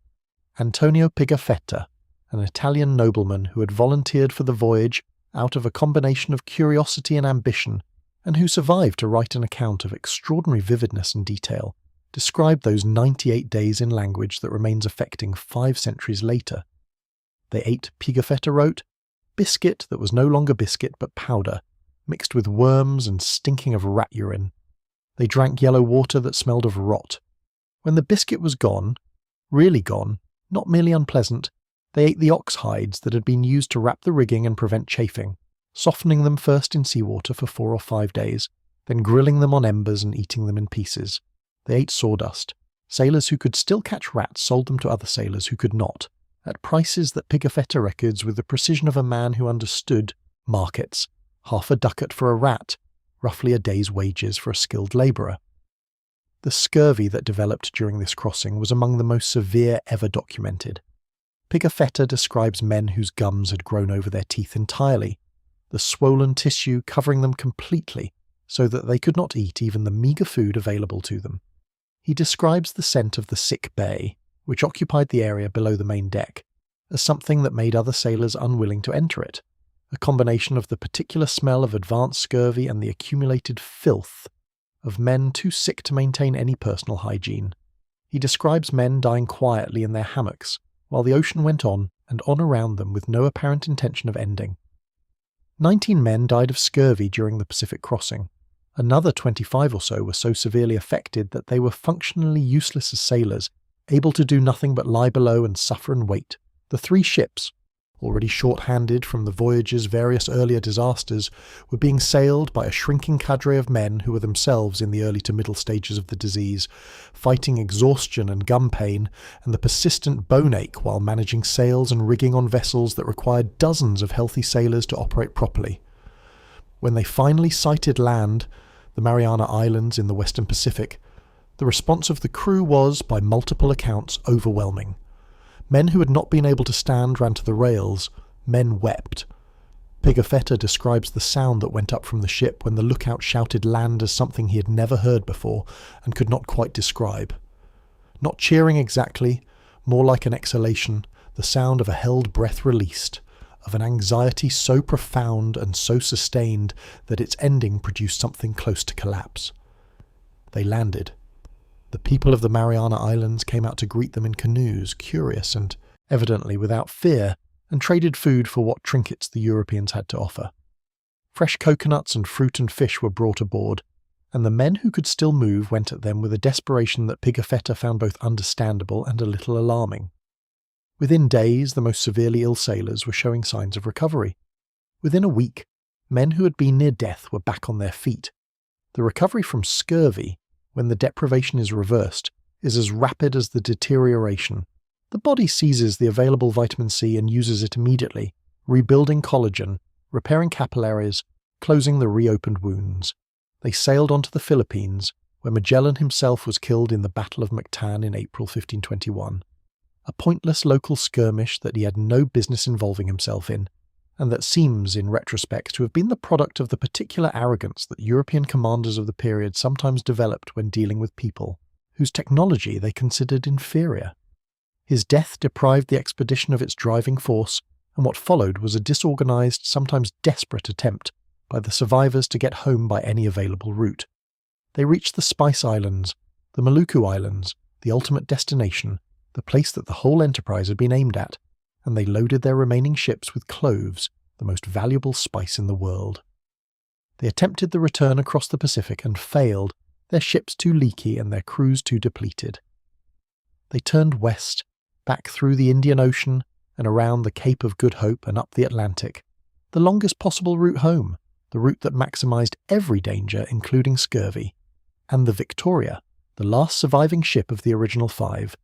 Antonio Pigafetta, an Italian nobleman who had volunteered for the voyage out of a combination of curiosity and ambition, and who survived to write an account of extraordinary vividness and detail, described those 98 days in language that remains affecting 5 centuries later. They ate, Pigafetta wrote, biscuit that was no longer biscuit but powder, mixed with worms and stinking of rat urine. They drank yellow water that smelled of rot. When the biscuit was gone, really gone, not merely unpleasant, they ate the ox hides that had been used to wrap the rigging and prevent chafing, softening them first in seawater for 4 or 5 days, then grilling them on embers and eating them in pieces. They ate sawdust. Sailors who could still catch rats sold them to other sailors who could not, at prices that Pigafetta records with the precision of a man who understood markets, half a ducat for a rat, roughly a day's wages for a skilled labourer. The scurvy that developed during this crossing was among the most severe ever documented. Pigafetta describes men whose gums had grown over their teeth entirely, the swollen tissue covering them completely so that they could not eat even the meagre food available to them. He describes the scent of the sick bay, which occupied the area below the main deck, as something that made other sailors unwilling to enter it, a combination of the particular smell of advanced scurvy and the accumulated filth of men too sick to maintain any personal hygiene. He describes men dying quietly in their hammocks, while the ocean went on and on around them with no apparent intention of ending. 19 men died of scurvy during the Pacific crossing. Another 25 or so were so severely affected that they were functionally useless as sailors, able to do nothing but lie below and suffer and wait. The 3 ships, already short-handed from the voyage's various earlier disasters, were being sailed by a shrinking cadre of men who were themselves in the early to middle stages of the disease, fighting exhaustion and gum pain and the persistent bone ache while managing sails and rigging on vessels that required dozens of healthy sailors to operate properly. When they finally sighted land, the Mariana Islands in the Western Pacific, the response of the crew was, by multiple accounts, overwhelming. Men who had not been able to stand ran to the rails. Men wept. Pigafetta describes the sound that went up from the ship when the lookout shouted land as something he had never heard before and could not quite describe. Not cheering exactly, more like an exhalation, the sound of a held breath released, of an anxiety so profound and so sustained that its ending produced something close to collapse. They landed. The people of the Mariana Islands came out to greet them in canoes, curious and evidently without fear, and traded food for what trinkets the Europeans had to offer. Fresh coconuts and fruit and fish were brought aboard, and the men who could still move went at them with a desperation that Pigafetta found both understandable and a little alarming. Within days, the most severely ill sailors were showing signs of recovery. Within a week, men who had been near death were back on their feet. The recovery from scurvy, when the deprivation is reversed, is as rapid as the deterioration. The body seizes the available vitamin C and uses it immediately, rebuilding collagen, repairing capillaries, closing the reopened wounds. They sailed on to the Philippines, where Magellan himself was killed in the Battle of Mactan in April 1521. A pointless local skirmish that he had no business involving himself in, and that seems, in retrospect, to have been the product of the particular arrogance that European commanders of the period sometimes developed when dealing with people, whose technology they considered inferior. His death deprived the expedition of its driving force, and what followed was a disorganized, sometimes desperate attempt by the survivors to get home by any available route. They reached the Spice Islands, the Maluku Islands, the ultimate destination, the place that the whole enterprise had been aimed at, and they loaded their remaining ships with cloves, the most valuable spice in the world. They attempted the return across the Pacific and failed, their ships too leaky and their crews too depleted. They turned west, back through the Indian Ocean and around the Cape of Good Hope and up the Atlantic, the longest possible route home, the route that maximised every danger, including scurvy. And the Victoria, the last surviving ship of the original 5,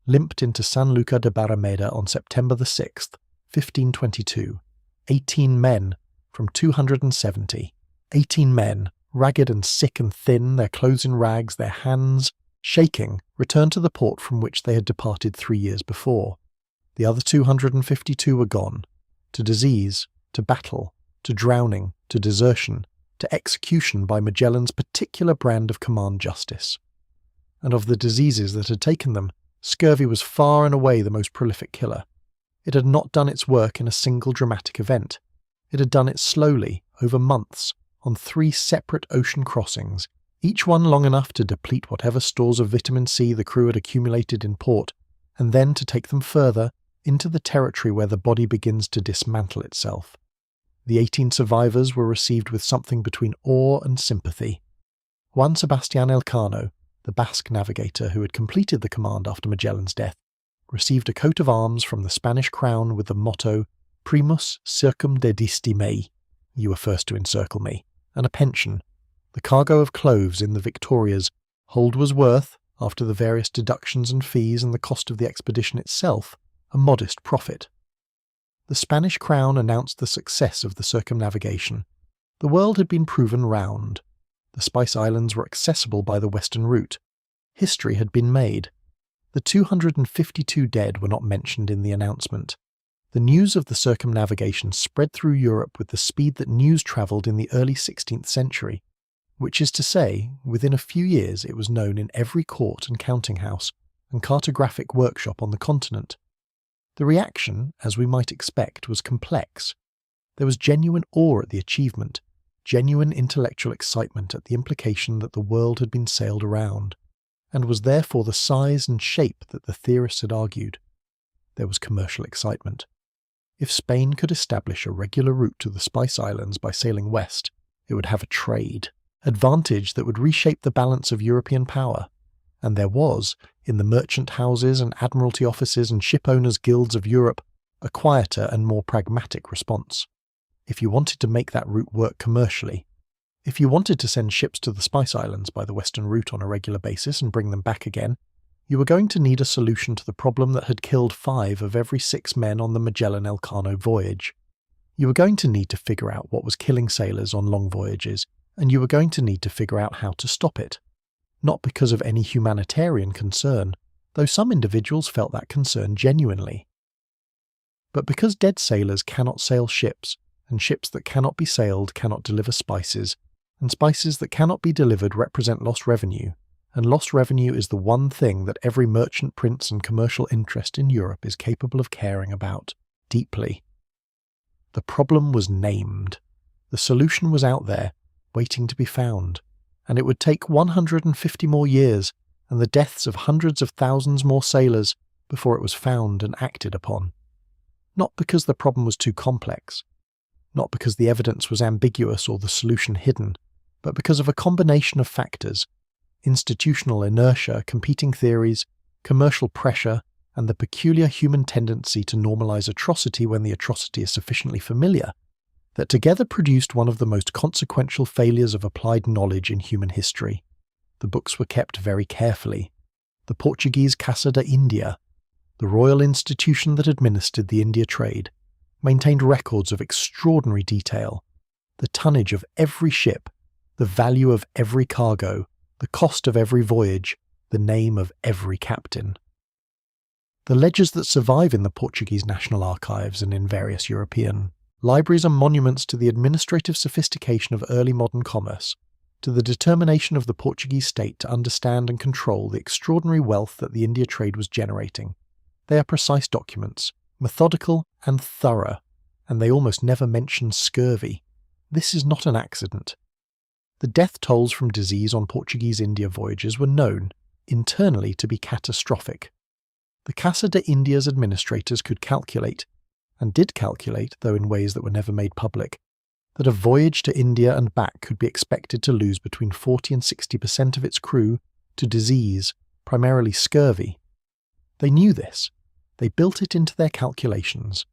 limped into San Luca de Barrameda on September the 6th, 1522. 18 men from 270. 18 men, ragged and sick and thin, their clothes in rags, their hands shaking, returned to the port from which they had departed 3 years before. The other 252 were gone, to disease, to battle, to drowning, to desertion, to execution by Magellan's particular brand of command justice. And of the diseases that had taken them, scurvy was far and away the most prolific killer. It had not done its work in a single dramatic event. It had done it slowly, over months, on 3 separate ocean crossings, each one long enough to deplete whatever stores of vitamin C the crew had accumulated in port, and then to take them further into the territory where the body begins to dismantle itself. The 18 survivors were received with something between awe and sympathy. Juan Sebastián Elcano, the Basque navigator who had completed the command after Magellan's death, received a coat of arms from the Spanish crown with the motto Primus circumdedisti mei, you were first to encircle me, and a pension. The cargo of cloves in the Victoria's hold was worth, after the various deductions and fees and the cost of the expedition itself, a modest profit. The Spanish crown announced the success of the circumnavigation. The world had been proven round. The Spice Islands were accessible by the western route. History had been made. The 252 dead were not mentioned in the announcement. The news of the circumnavigation spread through Europe with the speed that news travelled in the early 16th century, which is to say, within a few years it was known in every court and counting house and cartographic workshop on the continent. The reaction, as we might expect, was complex. There was genuine awe at the achievement, genuine intellectual excitement at the implication that the world had been sailed around, and was therefore the size and shape that the theorists had argued. There was commercial excitement. If Spain could establish a regular route to the Spice Islands by sailing west, it would have a trade, advantage that would reshape the balance of European power. And there was, in the merchant houses and admiralty offices and ship owners' guilds of Europe, a quieter and more pragmatic response. If you wanted to make that route work commercially, if you wanted to send ships to the Spice Islands by the western route on a regular basis and bring them back again, you were going to need a solution to the problem that had killed 5 of every 6 men on the Magellan-Elcano voyage. You were going to need to figure out what was killing sailors on long voyages, and you were going to need to figure out how to stop it. Not because of any humanitarian concern, though some individuals felt that concern genuinely, but because dead sailors cannot sail ships, and ships that cannot be sailed cannot deliver spices, and spices that cannot be delivered represent lost revenue, and lost revenue is the one thing that every merchant prince and commercial interest in Europe is capable of caring about deeply. The problem was named. The solution was out there, waiting to be found, and it would take 150 more years and the deaths of hundreds of thousands more sailors before it was found and acted upon. Not because the problem was too complex, not because the evidence was ambiguous or the solution hidden, but because of a combination of factors: institutional inertia, competing theories, commercial pressure, and the peculiar human tendency to normalize atrocity when the atrocity is sufficiently familiar, that together produced one of the most consequential failures of applied knowledge in human history. The books were kept very carefully. The Portuguese Casa da India, the royal institution that administered the India trade, maintained records of extraordinary detail: the tonnage of every ship, the value of every cargo, the cost of every voyage, the name of every captain. The ledgers that survive in the Portuguese National Archives and in various European libraries are monuments to the administrative sophistication of early modern commerce, to the determination of the Portuguese state to understand and control the extraordinary wealth that the India trade was generating. They are precise documents, methodical and thorough, and they almost never mention scurvy. This is not an accident. The death tolls from disease on Portuguese India voyages were known, internally, to be catastrophic. The Casa de India's administrators could calculate, and did calculate, though in ways that were never made public, that a voyage to India and back could be expected to lose between 40 and 60% of its crew to disease, primarily scurvy. They knew this. They built it into their calculations.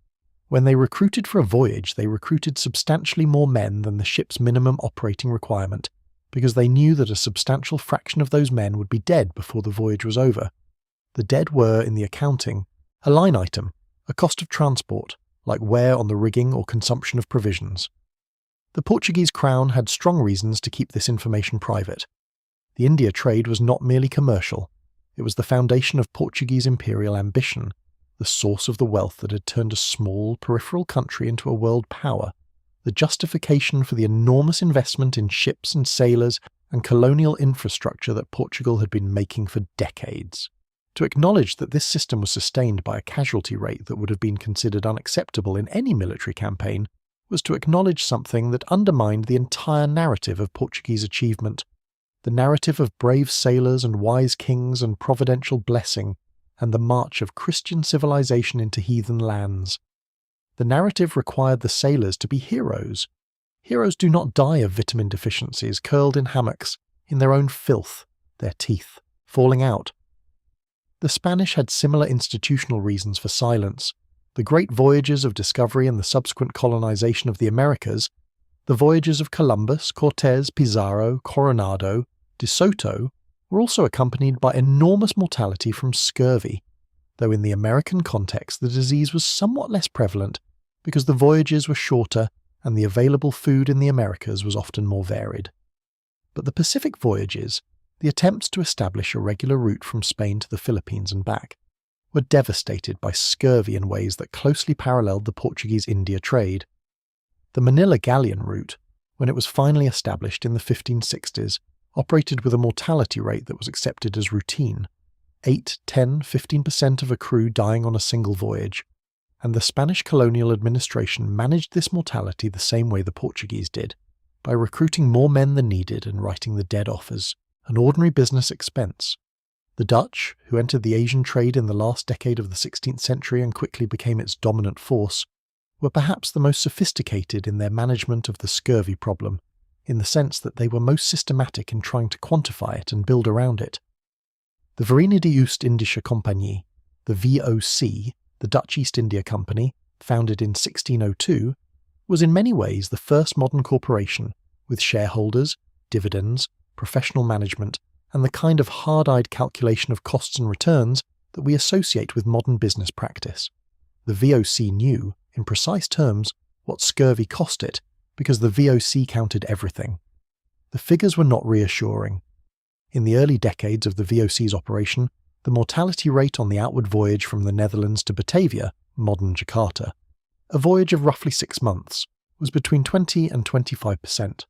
When they recruited for a voyage, they recruited substantially more men than the ship's minimum operating requirement, because they knew that a substantial fraction of those men would be dead before the voyage was over. The dead were, in the accounting, a line item, a cost of transport, like wear on the rigging or consumption of provisions. The Portuguese crown had strong reasons to keep this information private. The India trade was not merely commercial. It was the foundation of Portuguese imperial ambition, the source of the wealth that had turned a small, peripheral country into a world power, the justification for the enormous investment in ships and sailors and colonial infrastructure that Portugal had been making for decades. To acknowledge that this system was sustained by a casualty rate that would have been considered unacceptable in any military campaign was to acknowledge something that undermined the entire narrative of Portuguese achievement, the narrative of brave sailors and wise kings and providential blessing, and the march of Christian civilization into heathen lands. The narrative required the sailors to be heroes. Heroes do not die of vitamin deficiencies, curled in hammocks, in their own filth, their teeth falling out. The Spanish had similar institutional reasons for silence. The great voyages of discovery and the subsequent colonization of the Americas, the voyages of Columbus, Cortés, Pizarro, Coronado, de Soto, were also accompanied by enormous mortality from scurvy, though in the American context the disease was somewhat less prevalent because the voyages were shorter and the available food in the Americas was often more varied. But the Pacific voyages, the attempts to establish a regular route from Spain to the Philippines and back, were devastated by scurvy in ways that closely paralleled the Portuguese India trade. The Manila galleon route, when it was finally established in the 1560s, operated with a mortality rate that was accepted as routine, 8, 10, 15% of a crew dying on a single voyage, and the Spanish colonial administration managed this mortality the same way the Portuguese did, by recruiting more men than needed and writing the dead off as an ordinary business expense. The Dutch, who entered the Asian trade in the last decade of the 16th century and quickly became its dominant force, were perhaps the most sophisticated in their management of the scurvy problem, in the sense that they were most systematic in trying to quantify it and build around it. The Verenigde Oost-Indische Compagnie, the VOC, the Dutch East India Company, founded in 1602, was in many ways the first modern corporation, with shareholders, dividends, professional management, and the kind of hard-eyed calculation of costs and returns that we associate with modern business practice. The VOC knew, in precise terms, what scurvy cost it, because the VOC counted everything. The figures were not reassuring. In the early decades of the VOC's operation, the mortality rate on the outward voyage from the Netherlands to Batavia, modern Jakarta, a voyage of roughly 6 months, was between 20 and 25%.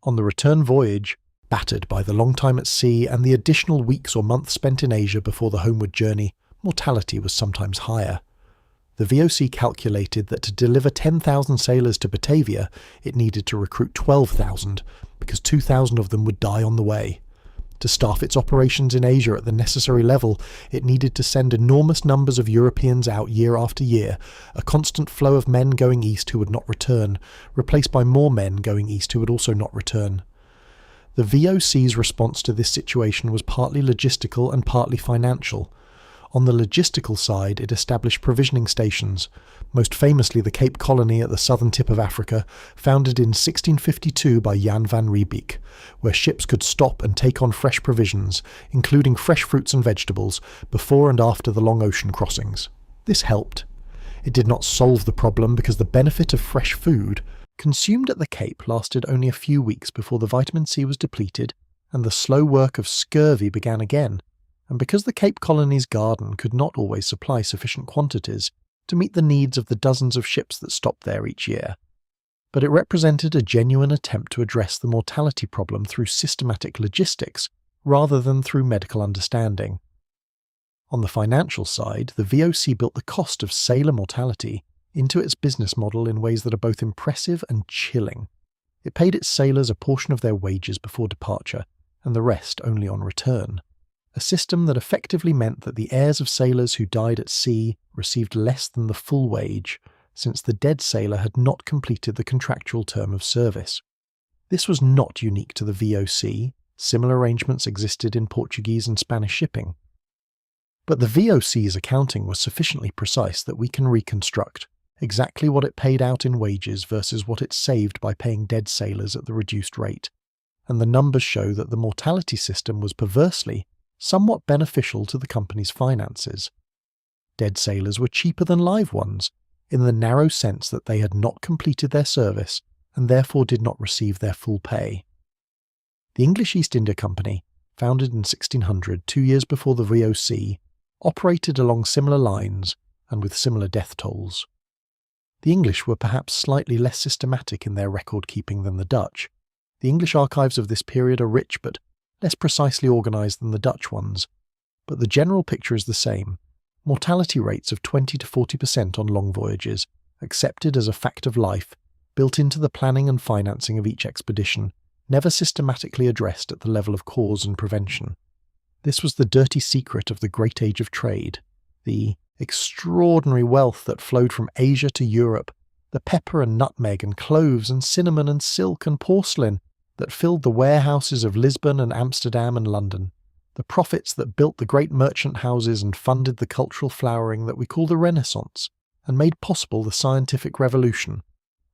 On the return voyage, Battered by the long time at sea and the additional weeks or months spent in Asia before the homeward journey, mortality was sometimes higher. The VOC calculated that to deliver 10,000 sailors to Batavia, it needed to recruit 12,000, because 2,000 of them would die on the way. To staff its operations in Asia at the necessary level, it needed to send enormous numbers of Europeans out year after year, a constant flow of men going east who would not return, replaced by more men going east who would also not return. The VOC's response to this situation was partly logistical and partly financial. On the logistical side, it established provisioning stations, most famously the Cape Colony at the southern tip of Africa, founded in 1652 by Jan van Riebeek, where ships could stop and take on fresh provisions, including fresh fruits and vegetables, before and after the long ocean crossings. This helped. It did not solve the problem because the benefit of fresh food consumed at the Cape lasted only a few weeks before the vitamin C was depleted and the slow work of scurvy began again, and because the Cape Colony's garden could not always supply sufficient quantities to meet the needs of the dozens of ships that stopped there each year. But it represented a genuine attempt to address the mortality problem through systematic logistics rather than through medical understanding. On the financial side, the VOC built the cost of sailor mortality into its business model in ways that are both impressive and chilling. It paid its sailors a portion of their wages before departure, and the rest only on return. A system that effectively meant that the heirs of sailors who died at sea received less than the full wage, since the dead sailor had not completed the contractual term of service. This was not unique to the VOC. Similar arrangements existed in Portuguese and Spanish shipping. But the VOC's accounting was sufficiently precise that we can reconstruct exactly what it paid out in wages versus what it saved by paying dead sailors at the reduced rate. And the numbers show that the mortality system was perversely somewhat beneficial to the company's finances. Dead sailors were cheaper than live ones, in the narrow sense that they had not completed their service and therefore did not receive their full pay. The English East India Company, founded in 1600, 2 years before the VOC, operated along similar lines and with similar death tolls. The English were perhaps slightly less systematic in their record-keeping than the Dutch. The English archives of this period are rich but less precisely organised than the Dutch ones, but the general picture is the same. Mortality rates of 20 to 40% on long voyages, accepted as a fact of life, built into the planning and financing of each expedition, never systematically addressed at the level of cause and prevention. This was the dirty secret of the great age of trade, the extraordinary wealth that flowed from Asia to Europe, the pepper and nutmeg and cloves and cinnamon and silk and porcelain that filled the warehouses of Lisbon and Amsterdam and London, the profits that built the great merchant houses and funded the cultural flowering that we call the Renaissance, and made possible the scientific revolution.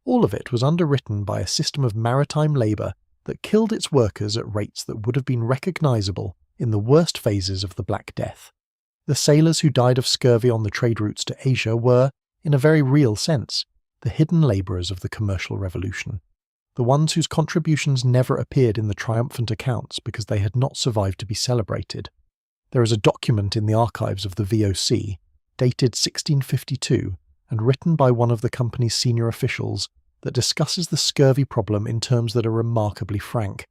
All of it was underwritten by a system of maritime labour that killed its workers at rates that would have been recognisable in the worst phases of the Black Death. The sailors who died of scurvy on the trade routes to Asia were, in a very real sense, the hidden labourers of the commercial revolution, the ones whose contributions never appeared in the triumphant accounts because they had not survived to be celebrated. There is a document in the archives of the VOC, dated 1652 and written by one of the company's senior officials, that discusses the scurvy problem in terms that are remarkably frank.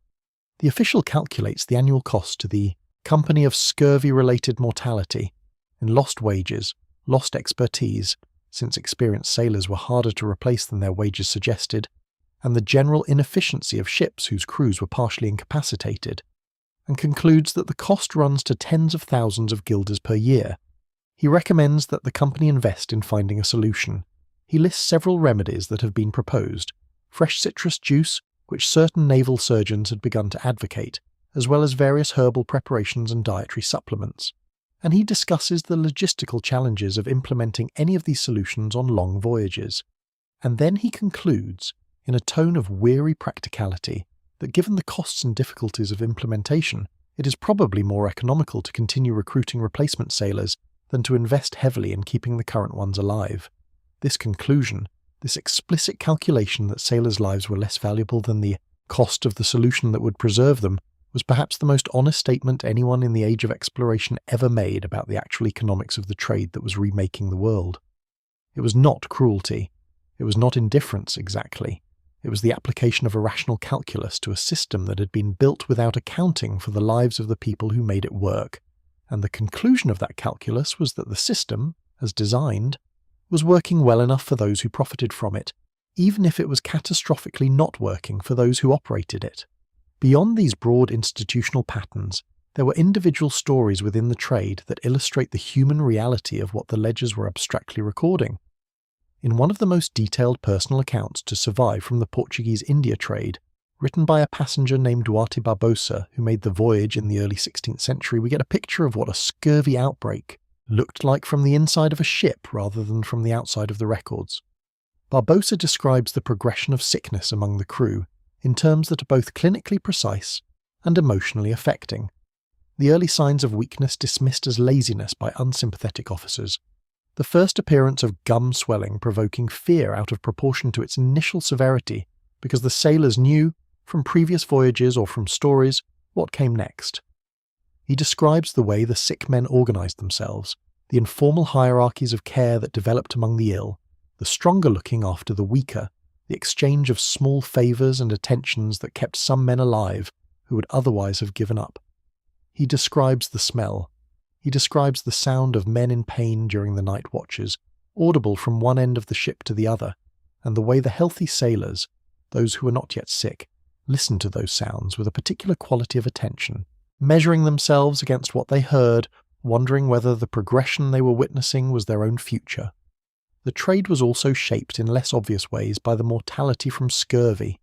The official calculates the annual cost to the company of scurvy-related mortality in lost wages, lost expertise, since experienced sailors were harder to replace than their wages suggested, and the general inefficiency of ships whose crews were partially incapacitated, and concludes that the cost runs to tens of thousands of guilders per year. He recommends that the company invest in finding a solution. He lists several remedies that have been proposed: fresh citrus juice, which certain naval surgeons had begun to advocate, as well as various herbal preparations and dietary supplements. And he discusses the logistical challenges of implementing any of these solutions on long voyages. And then he concludes, in a tone of weary practicality, that given the costs and difficulties of implementation, it is probably more economical to continue recruiting replacement sailors than to invest heavily in keeping the current ones alive. This conclusion, this explicit calculation that sailors' lives were less valuable than the cost of the solution that would preserve them, was perhaps the most honest statement anyone in the age of exploration ever made about the actual economics of the trade that was remaking the world. It was not cruelty. It was not indifference exactly. It was the application of irrational calculus to a system that had been built without accounting for the lives of the people who made it work, and the conclusion of that calculus was that the system, as designed, was working well enough for those who profited from it, even if it was catastrophically not working for those who operated it. Beyond these broad institutional patterns, there were individual stories within the trade that illustrate the human reality of what the ledgers were abstractly recording. In one of the most detailed personal accounts to survive from the Portuguese India trade, written by a passenger named Duarte Barbosa who made the voyage in the early 16th century, we get a picture of what a scurvy outbreak looked like from the inside of a ship rather than from the outside of the records. Barbosa describes the progression of sickness among the crew in terms that are both clinically precise and emotionally affecting. The early signs of weakness dismissed as laziness by unsympathetic officers. The first appearance of gum swelling provoking fear out of proportion to its initial severity because the sailors knew, from previous voyages or from stories, what came next. He describes the way the sick men organised themselves, the informal hierarchies of care that developed among the ill, the stronger looking after the weaker, the exchange of small favours and attentions that kept some men alive who would otherwise have given up. He describes the smell. He describes the sound of men in pain during the night watches, audible from one end of the ship to the other, and the way the healthy sailors, those who were not yet sick, listened to those sounds with a particular quality of attention, measuring themselves against what they heard, wondering whether the progression they were witnessing was their own future. The trade was also shaped in less obvious ways by the mortality from scurvy.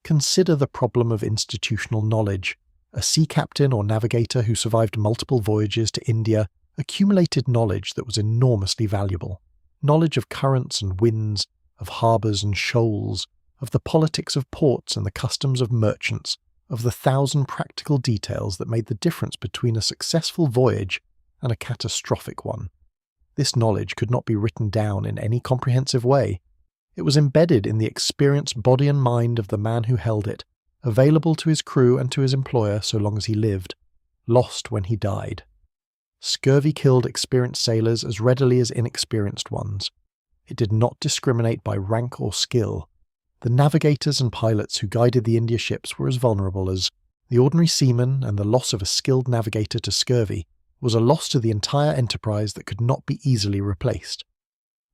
Consider the problem of institutional knowledge. A sea captain or navigator who survived multiple voyages to India accumulated knowledge that was enormously valuable. Knowledge of currents and winds, of harbours and shoals, of the politics of ports and the customs of merchants, of the 1,000 practical details that made the difference between a successful voyage and a catastrophic one. This knowledge could not be written down in any comprehensive way. It was embedded in the experienced body and mind of the man who held it, available to his crew and to his employer so long as he lived, lost when he died. Scurvy killed experienced sailors as readily as inexperienced ones. It did not discriminate by rank or skill. The navigators and pilots who guided the India ships were as vulnerable as the ordinary seaman, and the loss of a skilled navigator to scurvy was a loss to the entire enterprise that could not be easily replaced.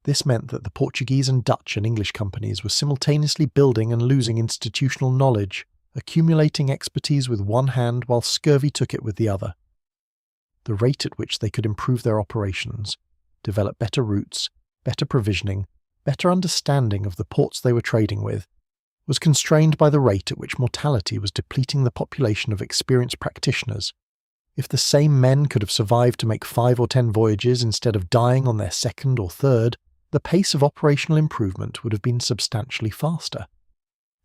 This meant that the Portuguese and Dutch and English companies were simultaneously building and losing institutional knowledge, accumulating expertise with one hand while scurvy took it with the other. The rate at which they could improve their operations, develop better routes, better provisioning, better understanding of the ports they were trading with, was constrained by the rate at which mortality was depleting the population of experienced practitioners. If the same men could have survived to make 5 or 10 voyages instead of dying on their second or third, the pace of operational improvement would have been substantially faster.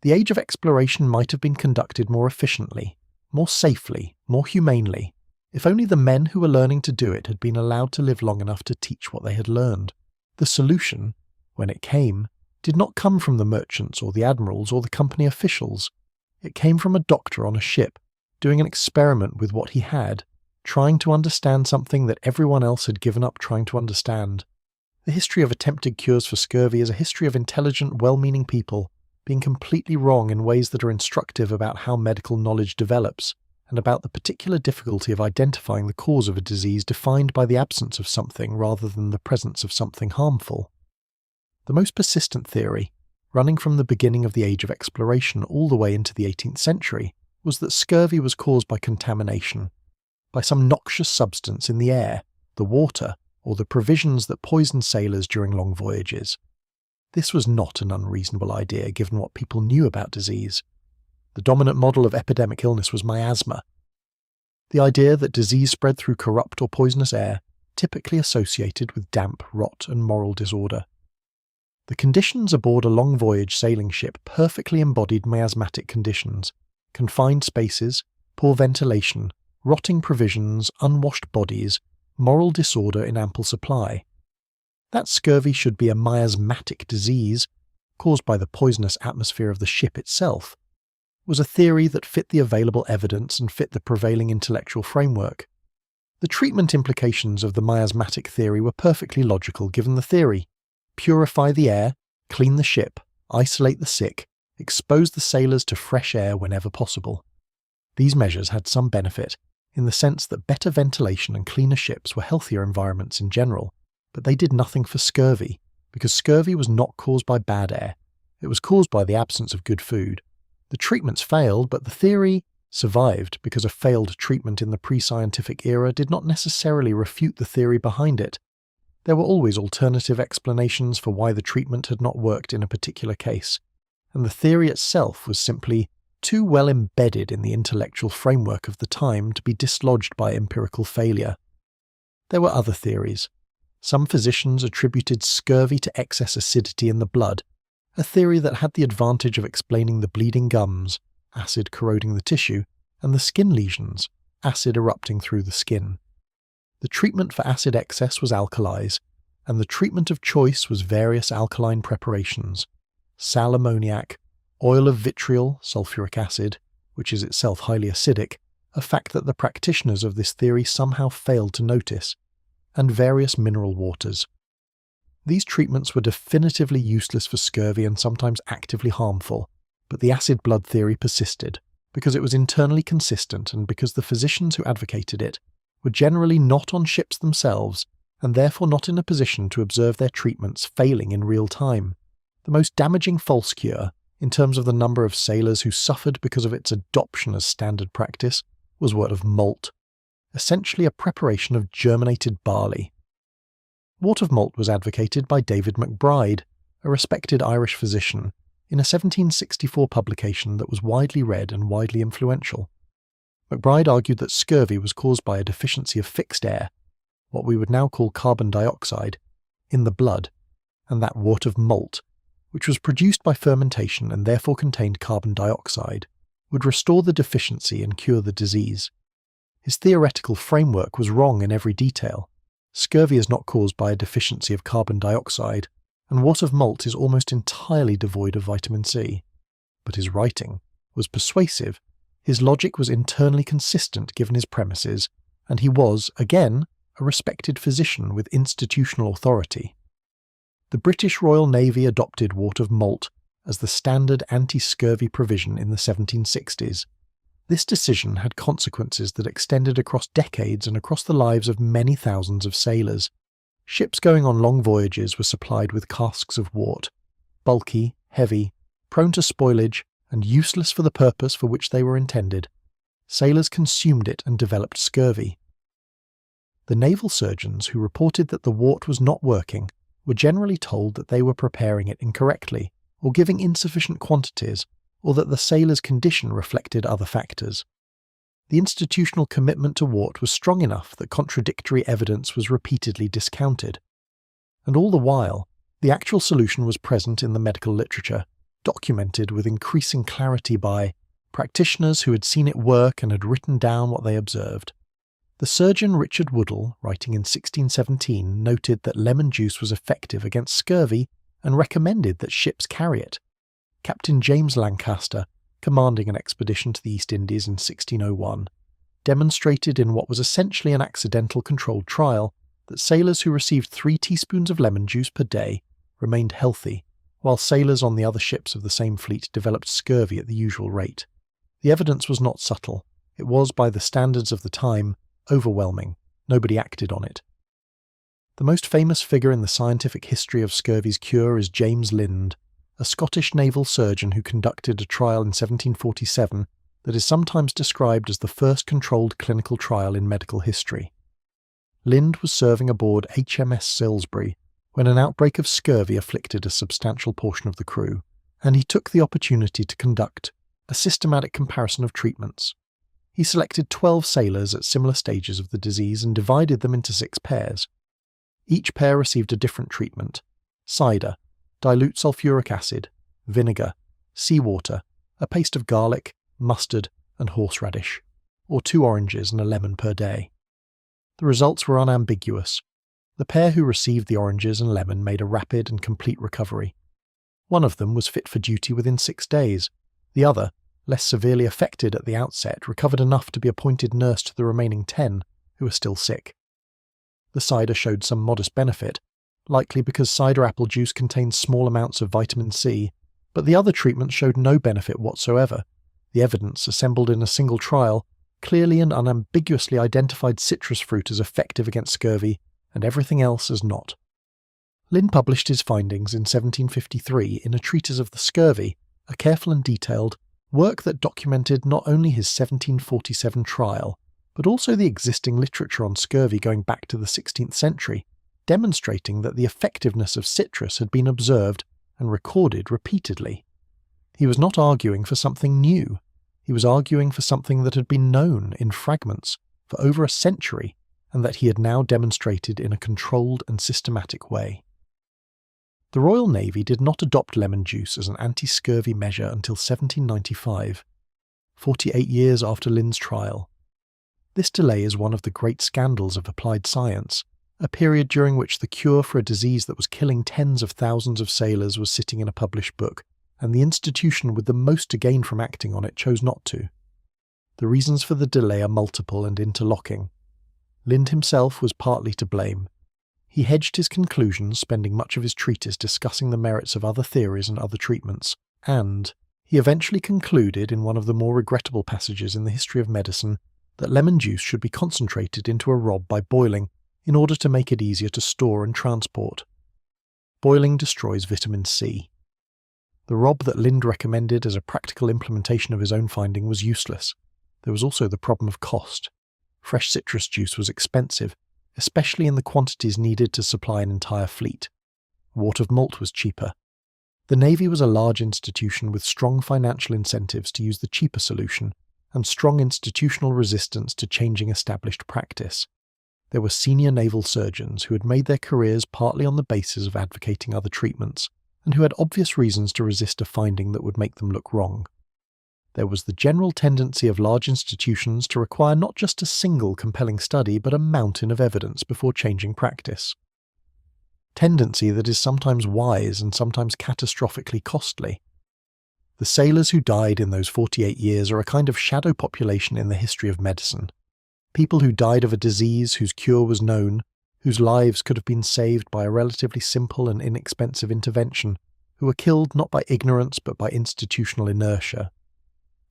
The age of exploration might have been conducted more efficiently, more safely, more humanely, if only the men who were learning to do it had been allowed to live long enough to teach what they had learned. The solution, when it came, did not come from the merchants or the admirals or the company officials. It came from a doctor on a ship, doing an experiment with what he had, trying to understand something that everyone else had given up trying to understand. The history of attempted cures for scurvy is a history of intelligent, well-meaning people being completely wrong in ways that are instructive about how medical knowledge develops, and about the particular difficulty of identifying the cause of a disease defined by the absence of something rather than the presence of something harmful. The most persistent theory, running from the beginning of the age of exploration all the way into the 18th century, was that scurvy was caused by contamination, by some noxious substance in the air, the water, or the provisions that poisoned sailors during long voyages. This was not an unreasonable idea given what people knew about disease. The dominant model of epidemic illness was miasma. The idea that disease spread through corrupt or poisonous air, typically associated with damp, rot, and moral disorder. The conditions aboard a long voyage sailing ship perfectly embodied miasmatic conditions: confined spaces, poor ventilation, rotting provisions, unwashed bodies, moral disorder in ample supply. That scurvy should be a miasmatic disease, caused by the poisonous atmosphere of the ship itself, was a theory that fit the available evidence and fit the prevailing intellectual framework. The treatment implications of the miasmatic theory were perfectly logical given the theory: purify the air, clean the ship, isolate the sick, expose the sailors to fresh air whenever possible. These measures had some benefit, in the sense that better ventilation and cleaner ships were healthier environments in general, but they did nothing for scurvy, because scurvy was not caused by bad air. It was caused by the absence of good food. The treatments failed, but the theory survived because a failed treatment in the pre-scientific era did not necessarily refute the theory behind it. There were always alternative explanations for why the treatment had not worked in a particular case, and the theory itself was simply too well embedded in the intellectual framework of the time to be dislodged by empirical failure. There were other theories. Some physicians attributed scurvy to excess acidity in the blood, a theory that had the advantage of explaining the bleeding gums, acid corroding the tissue, and the skin lesions, acid erupting through the skin. The treatment for acid excess was alkalis, and the treatment of choice was various alkaline preparations: sal ammoniac, oil of vitriol, sulfuric acid, which is itself highly acidic, a fact that the practitioners of this theory somehow failed to notice, and various mineral waters. These treatments were definitively useless for scurvy and sometimes actively harmful, but the acid blood theory persisted, because it was internally consistent and because the physicians who advocated it were generally not on ships themselves and therefore not in a position to observe their treatments failing in real time. The most damaging false cure, in terms of the number of sailors who suffered because of its adoption as standard practice, was wort of malt, essentially a preparation of germinated barley. Wort of malt was advocated by David McBride, a respected Irish physician, in a 1764 publication that was widely read and widely influential. McBride argued that scurvy was caused by a deficiency of fixed air, what we would now call carbon dioxide, in the blood, and that wort of malt, which was produced by fermentation and therefore contained carbon dioxide, would restore the deficiency and cure the disease. His theoretical framework was wrong in every detail. Scurvy is not caused by a deficiency of carbon dioxide, and wort of malt is almost entirely devoid of vitamin C. But his writing was persuasive, his logic was internally consistent given his premises, and he was, again, a respected physician with institutional authority. The British Royal Navy adopted wort of malt as the standard anti-scurvy provision in the 1760s. This decision had consequences that extended across decades and across the lives of many thousands of sailors. Ships going on long voyages were supplied with casks of wort, bulky, heavy, prone to spoilage, and useless for the purpose for which they were intended. Sailors consumed it and developed scurvy. The naval surgeons who reported that the wort was not working were generally told that they were preparing it incorrectly, or giving insufficient quantities, or that the sailor's condition reflected other factors. The institutional commitment to wort was strong enough that contradictory evidence was repeatedly discounted. And all the while, the actual solution was present in the medical literature, documented with increasing clarity by practitioners who had seen it work and had written down what they observed. The surgeon Richard Woodall, writing in 1617, noted that lemon juice was effective against scurvy and recommended that ships carry it. Captain James Lancaster, commanding an expedition to the East Indies in 1601, demonstrated in what was essentially an accidental controlled trial that sailors who received 3 teaspoons of lemon juice per day remained healthy, while sailors on the other ships of the same fleet developed scurvy at the usual rate. The evidence was not subtle. It was, by the standards of the time, overwhelming. Nobody acted on it. The most famous figure in the scientific history of scurvy's cure is James Lind, a Scottish naval surgeon who conducted a trial in 1747 that is sometimes described as the first controlled clinical trial in medical history. Lind was serving aboard HMS Salisbury when an outbreak of scurvy afflicted a substantial portion of the crew, and he took the opportunity to conduct a systematic comparison of treatments. He selected 12 sailors at similar stages of the disease and divided them into 6 pairs. Each pair received a different treatment: cider, dilute sulfuric acid, vinegar, seawater, a paste of garlic, mustard, and horseradish, or 2 oranges and a lemon per day. The results were unambiguous. The pair who received the oranges and lemon made a rapid and complete recovery. One of them was fit for duty within 6 days. The other, less severely affected at the outset, recovered enough to be appointed nurse to the remaining 10, who were still sick. The cider showed some modest benefit, likely because cider apple juice contains small amounts of vitamin C, But the other treatments showed no benefit whatsoever. The evidence, assembled in a single trial, clearly and unambiguously identified citrus fruit as effective against scurvy, and everything else as not. Lynn published his findings in 1753 in a treatise of the scurvy, a careful and detailed work that documented not only his 1747 trial, but also the existing literature on scurvy going back to the 16th century, demonstrating that the effectiveness of citrus had been observed and recorded repeatedly. He was not arguing for something new. He was arguing for something that had been known in fragments for over a century, and that he had now demonstrated in a controlled and systematic way. The Royal Navy did not adopt lemon juice as an anti-scurvy measure until 1795, 48 years after Lynn's trial. This delay is one of the great scandals of applied science, a period during which the cure for a disease that was killing tens of thousands of sailors was sitting in a published book, and the institution with the most to gain from acting on it chose not to. The reasons for the delay are multiple and interlocking. Lind himself was partly to blame. He hedged his conclusions, spending much of his treatise discussing the merits of other theories and other treatments, and he eventually concluded in one of the more regrettable passages in the history of medicine that lemon juice should be concentrated into a rob by boiling in order to make it easier to store and transport. Boiling destroys vitamin C. The rob that Lind recommended as a practical implementation of his own finding was useless. There was also the problem of cost. Fresh citrus juice was expensive, especially in the quantities needed to supply an entire fleet. Wort of malt was cheaper. The Navy was a large institution with strong financial incentives to use the cheaper solution, and strong institutional resistance to changing established practice. There were senior naval surgeons who had made their careers partly on the basis of advocating other treatments, and who had obvious reasons to resist a finding that would make them look wrong. There was the general tendency of large institutions to require not just a single compelling study, but a mountain of evidence before changing practice. Tendency that is sometimes wise and sometimes catastrophically costly. The sailors who died in those 48 years are a kind of shadow population in the history of medicine. People who died of a disease whose cure was known, whose lives could have been saved by a relatively simple and inexpensive intervention, who were killed not by ignorance but by institutional inertia.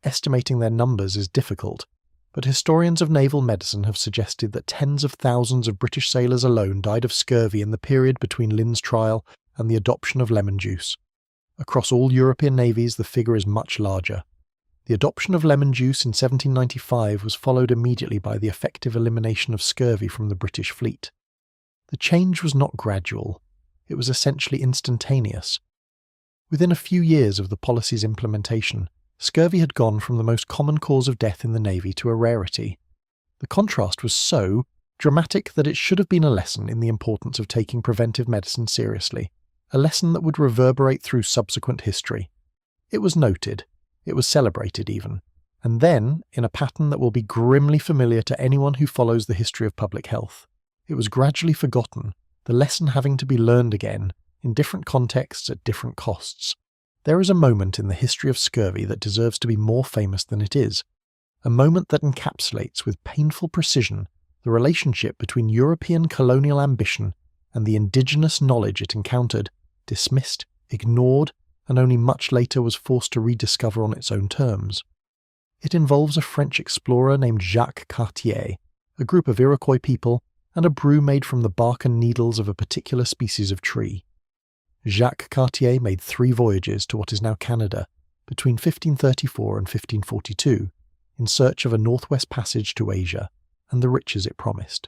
Estimating their numbers is difficult, but historians of naval medicine have suggested that tens of thousands of British sailors alone died of scurvy in the period between Lynn's trial and the adoption of lemon juice. Across all European navies, the figure is much larger. The adoption of lemon juice in 1795 was followed immediately by the effective elimination of scurvy from the British fleet. The change was not gradual. It was essentially instantaneous. Within a few years of the policy's implementation, scurvy had gone from the most common cause of death in the Navy to a rarity. The contrast was so dramatic that it should have been a lesson in the importance of taking preventive medicine seriously, a lesson that would reverberate through subsequent history. It was noted, it was celebrated even, and then, in a pattern that will be grimly familiar to anyone who follows the history of public health, it was gradually forgotten, the lesson having to be learned again, in different contexts at different costs. There is a moment in the history of scurvy that deserves to be more famous than it is, a moment that encapsulates with painful precision the relationship between European colonial ambition and the indigenous knowledge it encountered, dismissed, ignored, and only much later was forced to rediscover on its own terms. It involves a French explorer named Jacques Cartier, a group of Iroquois people, and a brew made from the bark and needles of a particular species of tree. Jacques Cartier made 3 voyages to what is now Canada between 1534 and 1542 in search of a northwest passage to Asia and the riches it promised.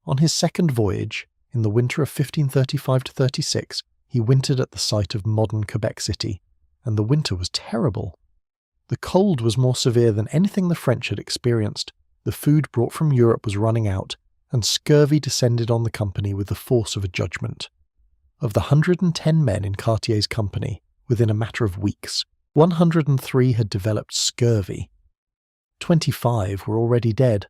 On his second voyage, in the winter of 1535-36, he wintered at the site of modern Quebec City, and the winter was terrible. The cold was more severe than anything the French had experienced, the food brought from Europe was running out, and scurvy descended on the company with the force of a judgment. Of the 110 men in Cartier's company, within a matter of weeks, 103 had developed scurvy. 25 were already dead.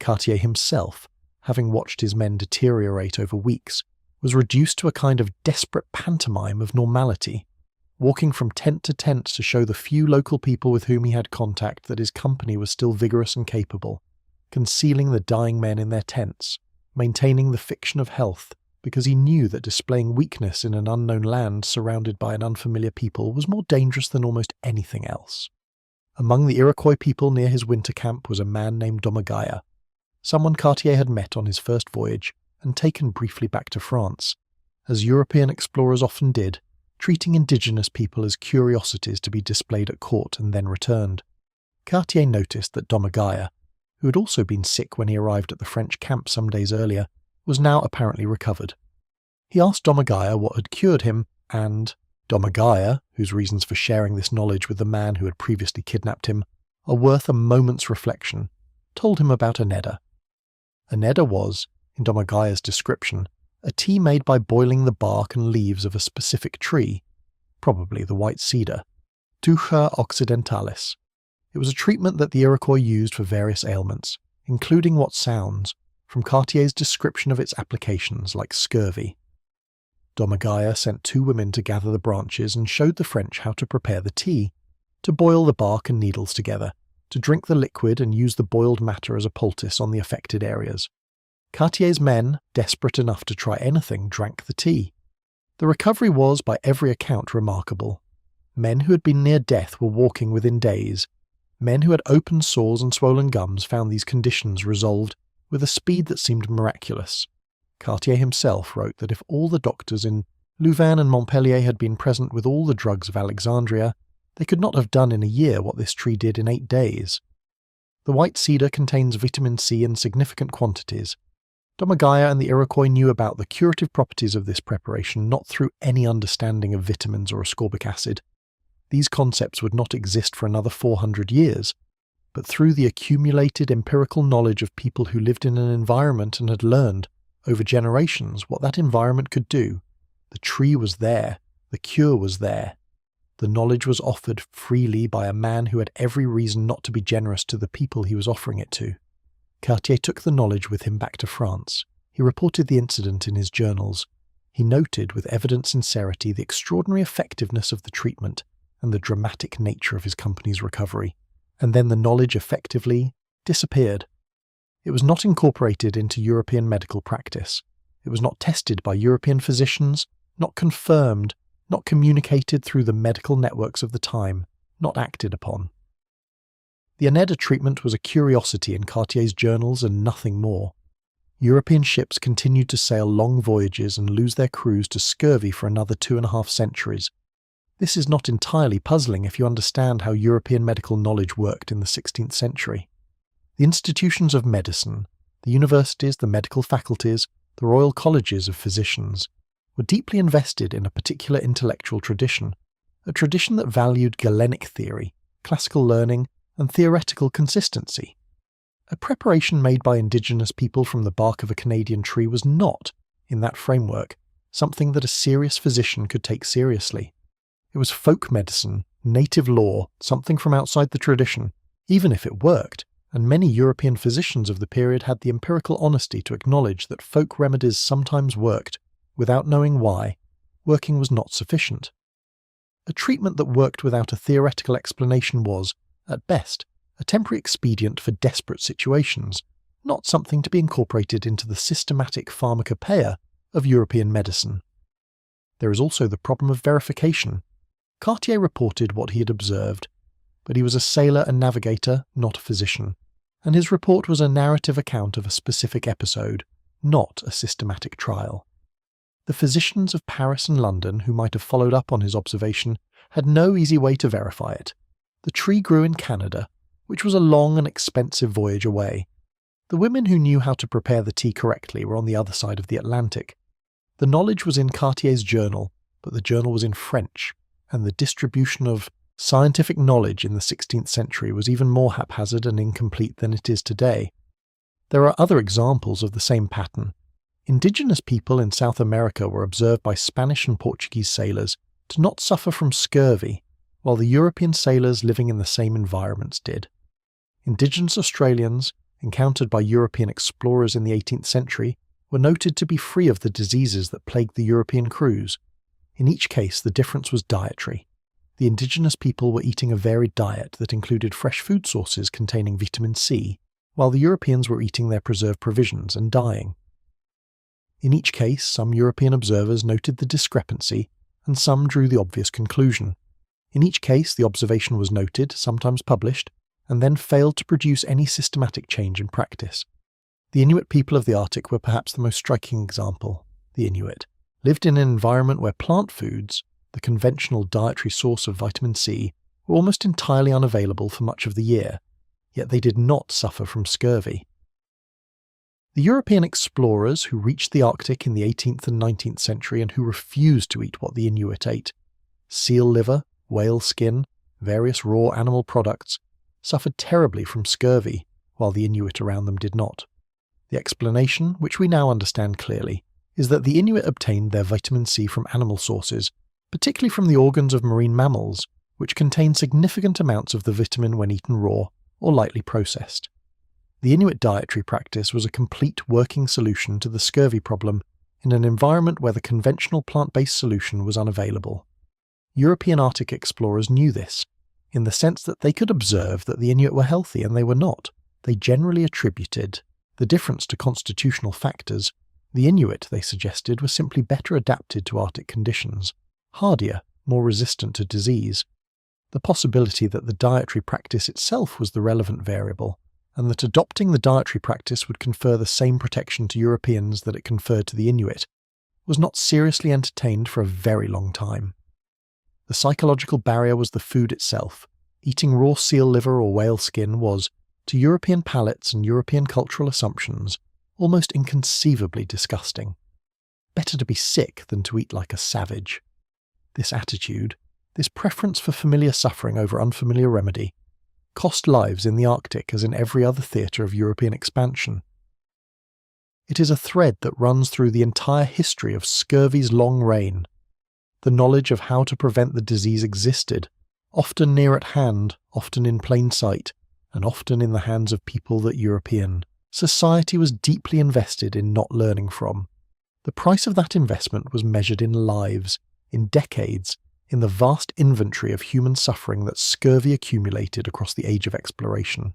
Cartier himself, having watched his men deteriorate over weeks, was reduced to a kind of desperate pantomime of normality, walking from tent to tent to show the few local people with whom he had contact that his company was still vigorous and capable, concealing the dying men in their tents, maintaining the fiction of health, because he knew that displaying weakness in an unknown land surrounded by an unfamiliar people was more dangerous than almost anything else. Among the Iroquois people near his winter camp was a man named Domagaya, someone Cartier had met on his first voyage and taken briefly back to France, as European explorers often did, treating indigenous people as curiosities to be displayed at court and then returned. Cartier noticed that Domagaya, who had also been sick when he arrived at the French camp some days earlier, was now apparently recovered. He asked Domagaya what had cured him, and Domagaya, whose reasons for sharing this knowledge with the man who had previously kidnapped him are worth a moment's reflection, told him about Aneda. Aneda was, in Domagaya's description, a tea made by boiling the bark and leaves of a specific tree, probably the white cedar, Tucha occidentalis. It was a treatment that the Iroquois used for various ailments, including what sounds, from Cartier's description of its applications like scurvy. Domagaya sent 2 women to gather the branches and showed the French how to prepare the tea, to boil the bark and needles together, to drink the liquid and use the boiled matter as a poultice on the affected areas. Cartier's men, desperate enough to try anything, drank the tea. The recovery was, by every account, remarkable. Men who had been near death were walking within days. Men who had open sores and swollen gums found these conditions resolved with a speed that seemed miraculous. Cartier himself wrote that if all the doctors in Louvain and Montpellier had been present with all the drugs of Alexandria, they could not have done in a year what this tree did in 8 days. The white cedar contains vitamin C in significant quantities. Domagaya and the Iroquois knew about the curative properties of this preparation not through any understanding of vitamins or ascorbic acid. These concepts would not exist for another 400 years, but through the accumulated empirical knowledge of people who lived in an environment and had learned, over generations, what that environment could do. The tree was there, the cure was there. The knowledge was offered freely by a man who had every reason not to be generous to the people he was offering it to. Cartier took the knowledge with him back to France. He reported the incident in his journals. He noted with evident sincerity the extraordinary effectiveness of the treatment and the dramatic nature of his company's recovery. And then the knowledge effectively disappeared. It was not incorporated into European medical practice. It was not tested by European physicians, not confirmed, not communicated through the medical networks of the time, not acted upon. The Aneda treatment was a curiosity in Cartier's journals and nothing more. European ships continued to sail long voyages and lose their crews to scurvy for another 2.5 centuries. This is not entirely puzzling if you understand how European medical knowledge worked in the 16th century. The institutions of medicine, the universities, the medical faculties, the royal colleges of physicians, were deeply invested in a particular intellectual tradition, a tradition that valued Galenic theory, classical learning, and theoretical consistency. A preparation made by indigenous people from the bark of a Canadian tree was not, in that framework, something that a serious physician could take seriously. It was folk medicine, native law, something from outside the tradition, even if it worked, and many European physicians of the period had the empirical honesty to acknowledge that folk remedies sometimes worked, without knowing why. Working was not sufficient. A treatment that worked without a theoretical explanation was, at best, a temporary expedient for desperate situations, not something to be incorporated into the systematic pharmacopoeia of European medicine. There is also the problem of verification. Cartier reported what he had observed, but he was a sailor and navigator, not a physician, and his report was a narrative account of a specific episode, not a systematic trial. The physicians of Paris and London who might have followed up on his observation had no easy way to verify it. The tree grew in Canada, which was a long and expensive voyage away. The women who knew how to prepare the tea correctly were on the other side of the Atlantic. The knowledge was in Cartier's journal, but the journal was in French, and the distribution of scientific knowledge in the 16th century was even more haphazard and incomplete than it is today. There are other examples of the same pattern. Indigenous people in South America were observed by Spanish and Portuguese sailors to not suffer from scurvy, while the European sailors living in the same environments did. Indigenous Australians, encountered by European explorers in the 18th century, were noted to be free of the diseases that plagued the European crews. In each case, the difference was dietary. The indigenous people were eating a varied diet that included fresh food sources containing vitamin C, while the Europeans were eating their preserved provisions and dying. In each case, some European observers noted the discrepancy, and some drew the obvious conclusion. In each case, the observation was noted, sometimes published, and then failed to produce any systematic change in practice. The Inuit people of the Arctic were perhaps the most striking example. The Inuit lived in an environment where plant foods, the conventional dietary source of vitamin C, were almost entirely unavailable for much of the year, yet they did not suffer from scurvy. The European explorers who reached the Arctic in the 18th and 19th century and who refused to eat what the Inuit ate, seal liver, whale skin, various raw animal products, suffered terribly from scurvy, while the Inuit around them did not. The explanation, which we now understand clearly, is that the Inuit obtained their vitamin C from animal sources, particularly from the organs of marine mammals, which contain significant amounts of the vitamin when eaten raw or lightly processed. The Inuit dietary practice was a complete working solution to the scurvy problem in an environment where the conventional plant-based solution was unavailable. European Arctic explorers knew this, in the sense that they could observe that the Inuit were healthy and they were not. They generally attributed the difference to constitutional factors. The Inuit, they suggested, were simply better adapted to Arctic conditions, hardier, more resistant to disease. The possibility that the dietary practice itself was the relevant variable, and that adopting the dietary practice would confer the same protection to Europeans that it conferred to the Inuit, was not seriously entertained for a very long time. The psychological barrier was the food itself. Eating raw seal liver or whale skin was, to European palates and European cultural assumptions, almost inconceivably disgusting. Better to be sick than to eat like a savage. This attitude, this preference for familiar suffering over unfamiliar remedy, cost lives in the Arctic as in every other theatre of European expansion. It is a thread that runs through the entire history of scurvy's long reign. The knowledge of how to prevent the disease existed, often near at hand, often in plain sight, and often in the hands of people that European society was deeply invested in not learning from. The price of that investment was measured in lives, in decades, in the vast inventory of human suffering that scurvy accumulated across the age of exploration.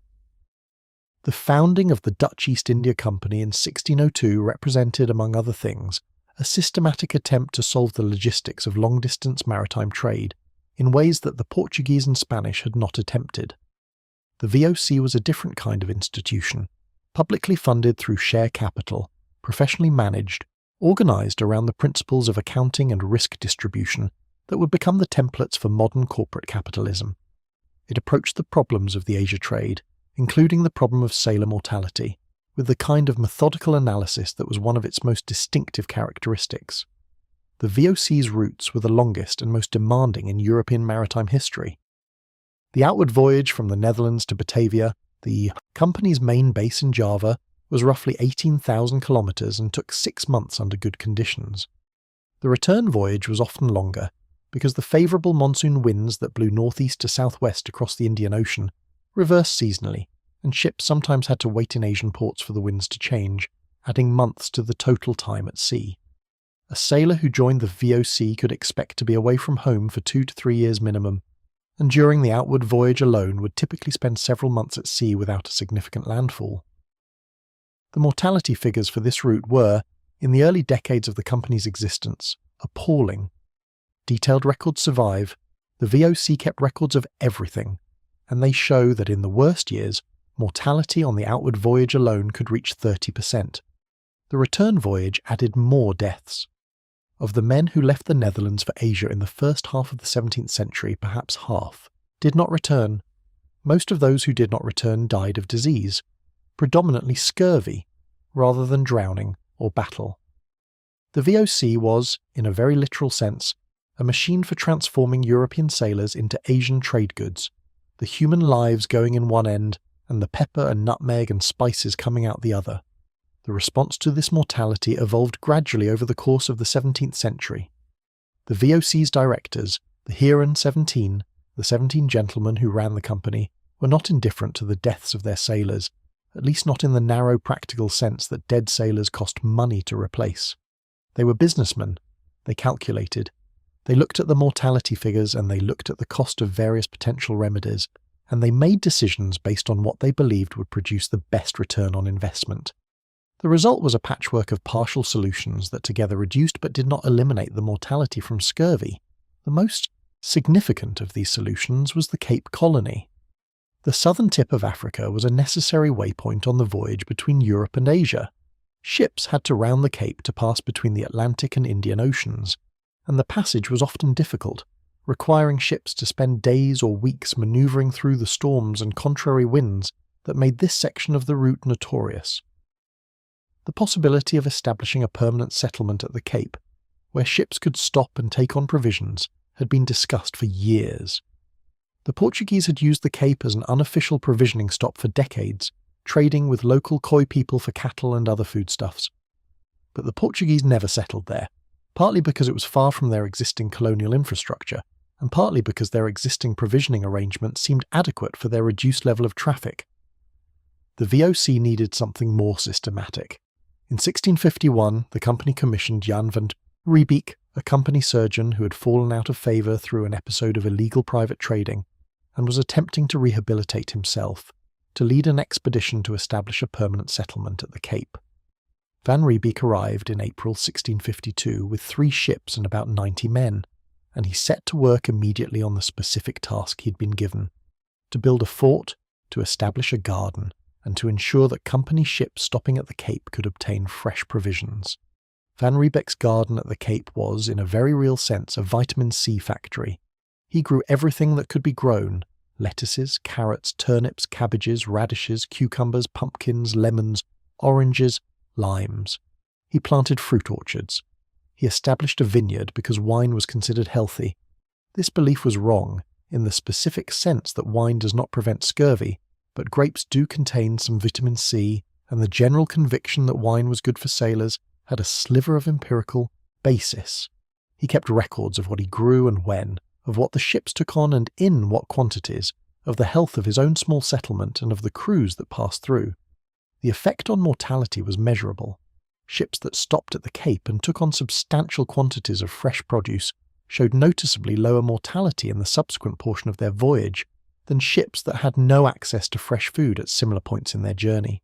The founding of the Dutch East India Company in 1602 represented, among other things, a systematic attempt to solve the logistics of long-distance maritime trade in ways that the Portuguese and Spanish had not attempted. The VOC was a different kind of institution, publicly funded through share capital, professionally managed, organised around the principles of accounting and risk distribution that would become the templates for modern corporate capitalism. It approached the problems of the Asia trade, including the problem of sailor mortality, with the kind of methodical analysis that was one of its most distinctive characteristics. The VOC's routes were the longest and most demanding in European maritime history. The outward voyage from the Netherlands to Batavia, the company's main base in Java, was roughly 18,000 kilometres and took 6 months under good conditions. The return voyage was often longer, because the favourable monsoon winds that blew northeast to southwest across the Indian Ocean reversed seasonally, and ships sometimes had to wait in Asian ports for the winds to change, adding months to the total time at sea. A sailor who joined the VOC could expect to be away from home for 2 to 3 years minimum, and during the outward voyage alone would typically spend several months at sea without a significant landfall. The mortality figures for this route were, in the early decades of the company's existence, appalling. Detailed records survive. The VOC kept records of everything, and they show that in the worst years, mortality on the outward voyage alone could reach 30%. The return voyage added more deaths. Of the men who left the Netherlands for Asia in the first half of the 17th century, perhaps half did not return. Most of those who did not return died of disease, predominantly scurvy, rather than drowning or battle. The VOC was, in a very literal sense, a machine for transforming European sailors into Asian trade goods, the human lives going in one end and the pepper and nutmeg and spices coming out the other. The response to this mortality evolved gradually over the course of the 17th century. The VOC's directors, the Heeren 17, the 17 gentlemen who ran the company, were not indifferent to the deaths of their sailors, at least not in the narrow practical sense that dead sailors cost money to replace. They were businessmen. They calculated. They looked at the mortality figures and they looked at the cost of various potential remedies, and they made decisions based on what they believed would produce the best return on investment. The result was a patchwork of partial solutions that together reduced but did not eliminate the mortality from scurvy. The most significant of these solutions was the Cape Colony. The southern tip of Africa was a necessary waypoint on the voyage between Europe and Asia. Ships had to round the Cape to pass between the Atlantic and Indian Oceans, and the passage was often difficult, requiring ships to spend days or weeks manoeuvring through the storms and contrary winds that made this section of the route notorious. The possibility of establishing a permanent settlement at the Cape, where ships could stop and take on provisions, had been discussed for years. The Portuguese had used the Cape as an unofficial provisioning stop for decades, trading with local Khoi people for cattle and other foodstuffs. But the Portuguese never settled there, partly because it was far from their existing colonial infrastructure, and partly because their existing provisioning arrangements seemed adequate for their reduced level of traffic. The VOC needed something more systematic. In 1651, the company commissioned Jan van Riebeek, a company surgeon who had fallen out of favour through an episode of illegal private trading, and was attempting to rehabilitate himself, to lead an expedition to establish a permanent settlement at the Cape. Van Riebeek arrived in April 1652 with 3 ships and about 90 men, and he set to work immediately on the specific task he'd been given: to build a fort, to establish a garden, and to ensure that company ships stopping at the Cape could obtain fresh provisions. Van Riebeek's garden at the Cape was, in a very real sense, a vitamin C factory. He grew everything that could be grown: lettuces, carrots, turnips, cabbages, radishes, cucumbers, pumpkins, lemons, oranges, limes. He planted fruit orchards. He established a vineyard because wine was considered healthy. This belief was wrong, in the specific sense that wine does not prevent scurvy, but grapes do contain some vitamin C, and the general conviction that wine was good for sailors had a sliver of empirical basis. He kept records of what he grew and when, of what the ships took on and in what quantities, of the health of his own small settlement and of the crews that passed through. The effect on mortality was measurable. Ships that stopped at the Cape and took on substantial quantities of fresh produce showed noticeably lower mortality in the subsequent portion of their voyage than ships that had no access to fresh food at similar points in their journey.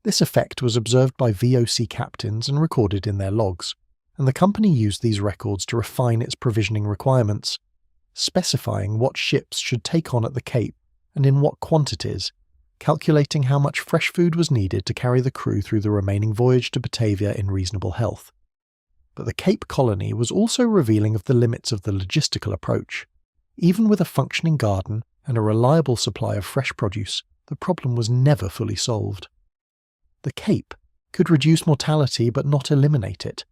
This effect was observed by VOC captains and recorded in their logs, and the company used these records to refine its provisioning requirements, specifying what ships should take on at the Cape and in what quantities, calculating how much fresh food was needed to carry the crew through the remaining voyage to Batavia in reasonable health. But the Cape Colony was also revealing of the limits of the logistical approach. Even with a functioning garden and a reliable supply of fresh produce, the problem was never fully solved. The Cape could reduce mortality but not eliminate it,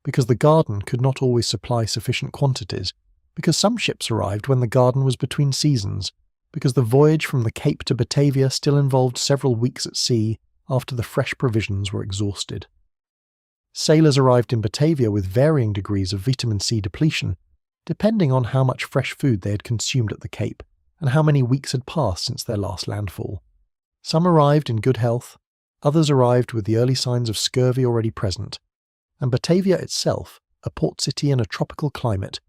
because the garden could not always supply sufficient quantities, because some ships arrived when the garden was between seasons, because the voyage from the Cape to Batavia still involved several weeks at sea after the fresh provisions were exhausted. Sailors arrived in Batavia with varying degrees of vitamin C depletion, depending on how much fresh food they had consumed at the Cape and how many weeks had passed since their last landfall. Some arrived in good health, others arrived with the early signs of scurvy already present, and Batavia itself, a port city in a tropical climate,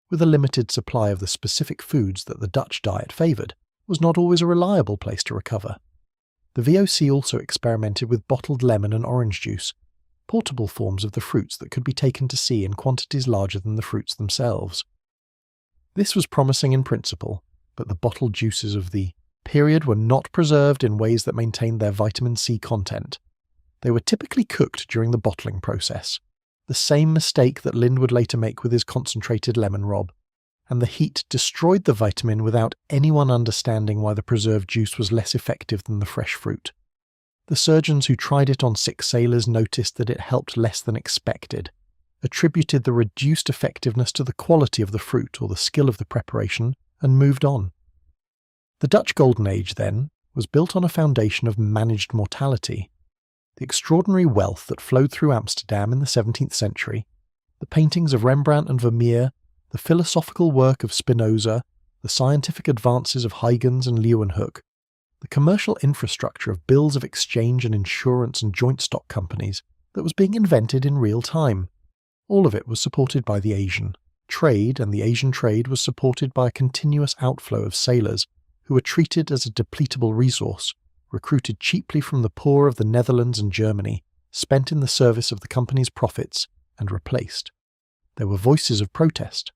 with a limited supply of the specific foods that the Dutch diet favoured, was not always a reliable place to recover. The VOC also experimented with bottled lemon and orange juice, portable forms of the fruits that could be taken to sea in quantities larger than the fruits themselves. This was promising in principle, but the bottled juices of the period were not preserved in ways that maintained their vitamin C content. They were typically cooked during the bottling process, the same mistake that Lind would later make with his concentrated lemon rob, and the heat destroyed the vitamin without anyone understanding why the preserved juice was less effective than the fresh fruit. The surgeons who tried it on sick sailors noticed that it helped less than expected, attributed the reduced effectiveness to the quality of the fruit or the skill of the preparation, and moved on. The Dutch Golden Age, then, was built on a foundation of managed mortality. The extraordinary wealth that flowed through Amsterdam in the 17th century, the paintings of Rembrandt and Vermeer, the philosophical work of Spinoza, the scientific advances of Huygens and Leeuwenhoek, the commercial infrastructure of bills of exchange and insurance and joint stock companies that was being invented in real time. All of it was supported by the Asian trade, and the Asian trade was supported by a continuous outflow of sailors who were treated as a depletable resource, recruited cheaply from the poor of the Netherlands and Germany, spent in the service of the company's profits, and replaced. There were voices of protest.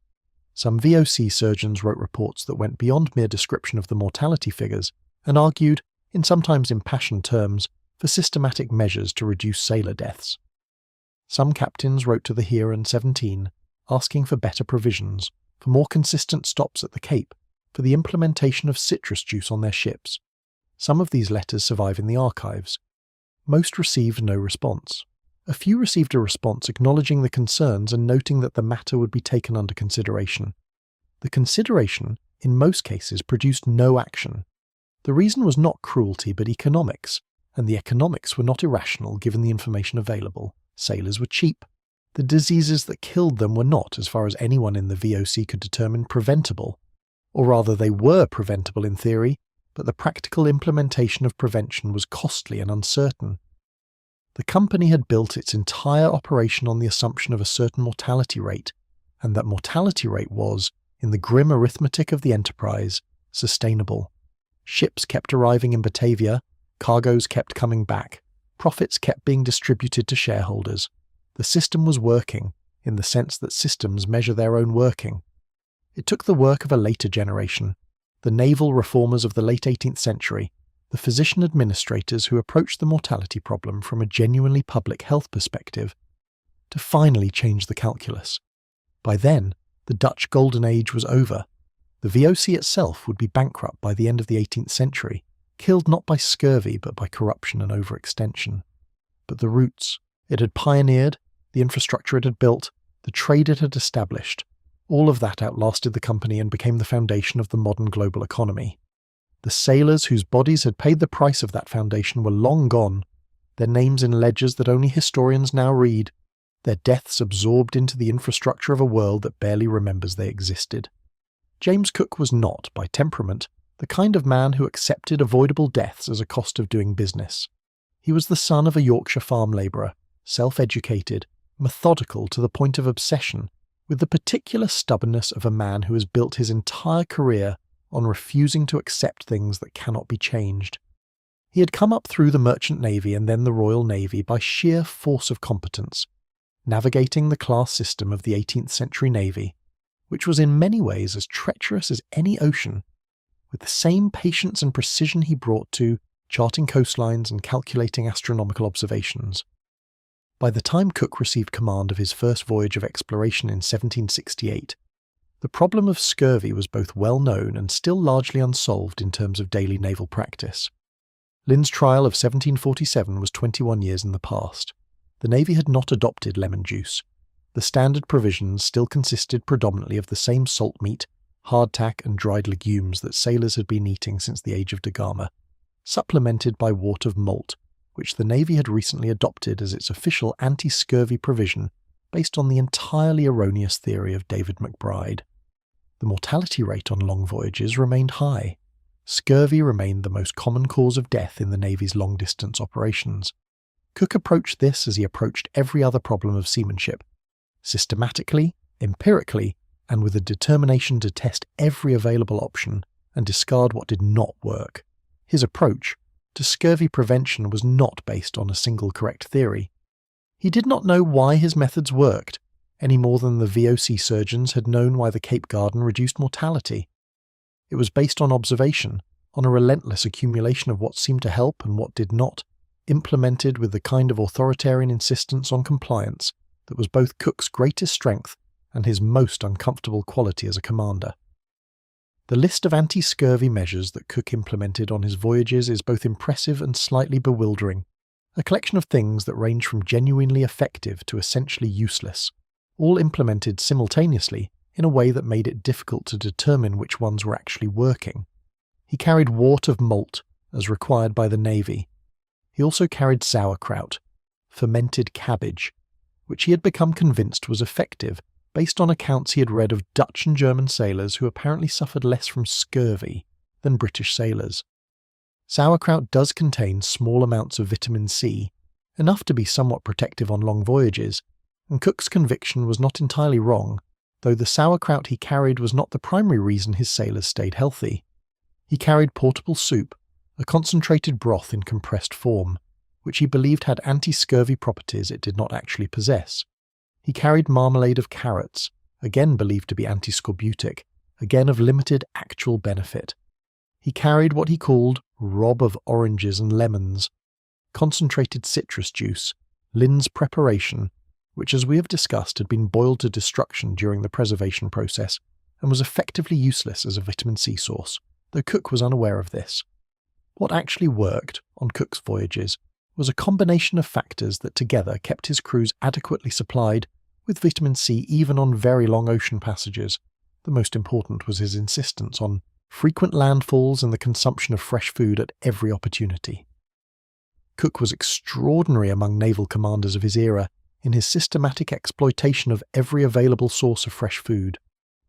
Some VOC surgeons wrote reports that went beyond mere description of the mortality figures and argued, in sometimes impassioned terms, for systematic measures to reduce sailor deaths. Some captains wrote to the Heron 17 asking for better provisions, for more consistent stops at the Cape, for the implementation of citrus juice on their ships. Some of these letters survive in the archives. Most received no response. A few received a response acknowledging the concerns and noting that the matter would be taken under consideration. The consideration, in most cases, produced no action. The reason was not cruelty but economics, and the economics were not irrational given the information available. Sailors were cheap. The diseases that killed them were not, as far as anyone in the VOC could determine, preventable. Or rather, they were preventable in theory, but the practical implementation of prevention was costly and uncertain. The company had built its entire operation on the assumption of a certain mortality rate, and that mortality rate was, in the grim arithmetic of the enterprise, sustainable. Ships kept arriving in Batavia, cargoes kept coming back, profits kept being distributed to shareholders. The system was working, in the sense that systems measure their own working. It took the work of a later generation, the naval reformers of the late 18th century, the physician administrators who approached the mortality problem from a genuinely public health perspective, to finally change the calculus. By then, the Dutch Golden Age was over. The VOC itself would be bankrupt by the end of the 18th century, killed not by scurvy but by corruption and overextension. But the roots it had pioneered, the infrastructure it had built, the trade it had established, all of that outlasted the company and became the foundation of the modern global economy. The sailors whose bodies had paid the price of that foundation were long gone, their names in ledgers that only historians now read, their deaths absorbed into the infrastructure of a world that barely remembers they existed. James Cook was not, by temperament, the kind of man who accepted avoidable deaths as a cost of doing business. He was the son of a Yorkshire farm labourer, self-educated, methodical to the point of obsession, with the particular stubbornness of a man who has built his entire career on refusing to accept things that cannot be changed. He had come up through the Merchant Navy and then the Royal Navy by sheer force of competence, navigating the class system of the 18th century Navy, which was in many ways as treacherous as any ocean, with the same patience and precision he brought to charting coastlines and calculating astronomical observations. By the time Cook received command of his first voyage of exploration in 1768, the problem of scurvy was both well known and still largely unsolved in terms of daily naval practice. Lynn's trial of 1747 was 21 years in the past. The Navy had not adopted lemon juice. The standard provisions still consisted predominantly of the same salt meat, hardtack and dried legumes that sailors had been eating since the age of da Gama, supplemented by wort of malt, which the Navy had recently adopted as its official anti-scurvy provision based on the entirely erroneous theory of David McBride. The mortality rate on long voyages remained high. Scurvy remained the most common cause of death in the Navy's long-distance operations. Cook approached this as he approached every other problem of seamanship, systematically, empirically, and with a determination to test every available option and discard what did not work. His approach to scurvy prevention was not based on a single correct theory. He did not know why his methods worked, any more than the VOC surgeons had known why the Cape Garden reduced mortality. It was based on observation, on a relentless accumulation of what seemed to help and what did not, implemented with the kind of authoritarian insistence on compliance that was both Cook's greatest strength and his most uncomfortable quality as a commander. The list of anti-scurvy measures that Cook implemented on his voyages is both impressive and slightly bewildering, a collection of things that range from genuinely effective to essentially useless, all implemented simultaneously in a way that made it difficult to determine which ones were actually working. He carried wort of malt, as required by the Navy. He also carried sauerkraut, fermented cabbage, which he had become convinced was effective based on accounts he had read of Dutch and German sailors who apparently suffered less from scurvy than British sailors. Sauerkraut does contain small amounts of vitamin C, enough to be somewhat protective on long voyages, and Cook's conviction was not entirely wrong, though the sauerkraut he carried was not the primary reason his sailors stayed healthy. He carried portable soup, a concentrated broth in compressed form, which he believed had anti-scurvy properties it did not actually possess. He carried marmalade of carrots, again believed to be anti-scorbutic, again of limited actual benefit. He carried what he called rob of oranges and lemons, concentrated citrus juice, Lynn's preparation, which as we have discussed had been boiled to destruction during the preservation process and was effectively useless as a vitamin C source, though Cook was unaware of this. What actually worked on Cook's voyages was a combination of factors that together kept his crews adequately supplied with vitamin C even on very long ocean passages. The most important was his insistence on frequent landfalls and the consumption of fresh food at every opportunity. Cook was extraordinary among naval commanders of his era in his systematic exploitation of every available source of fresh food.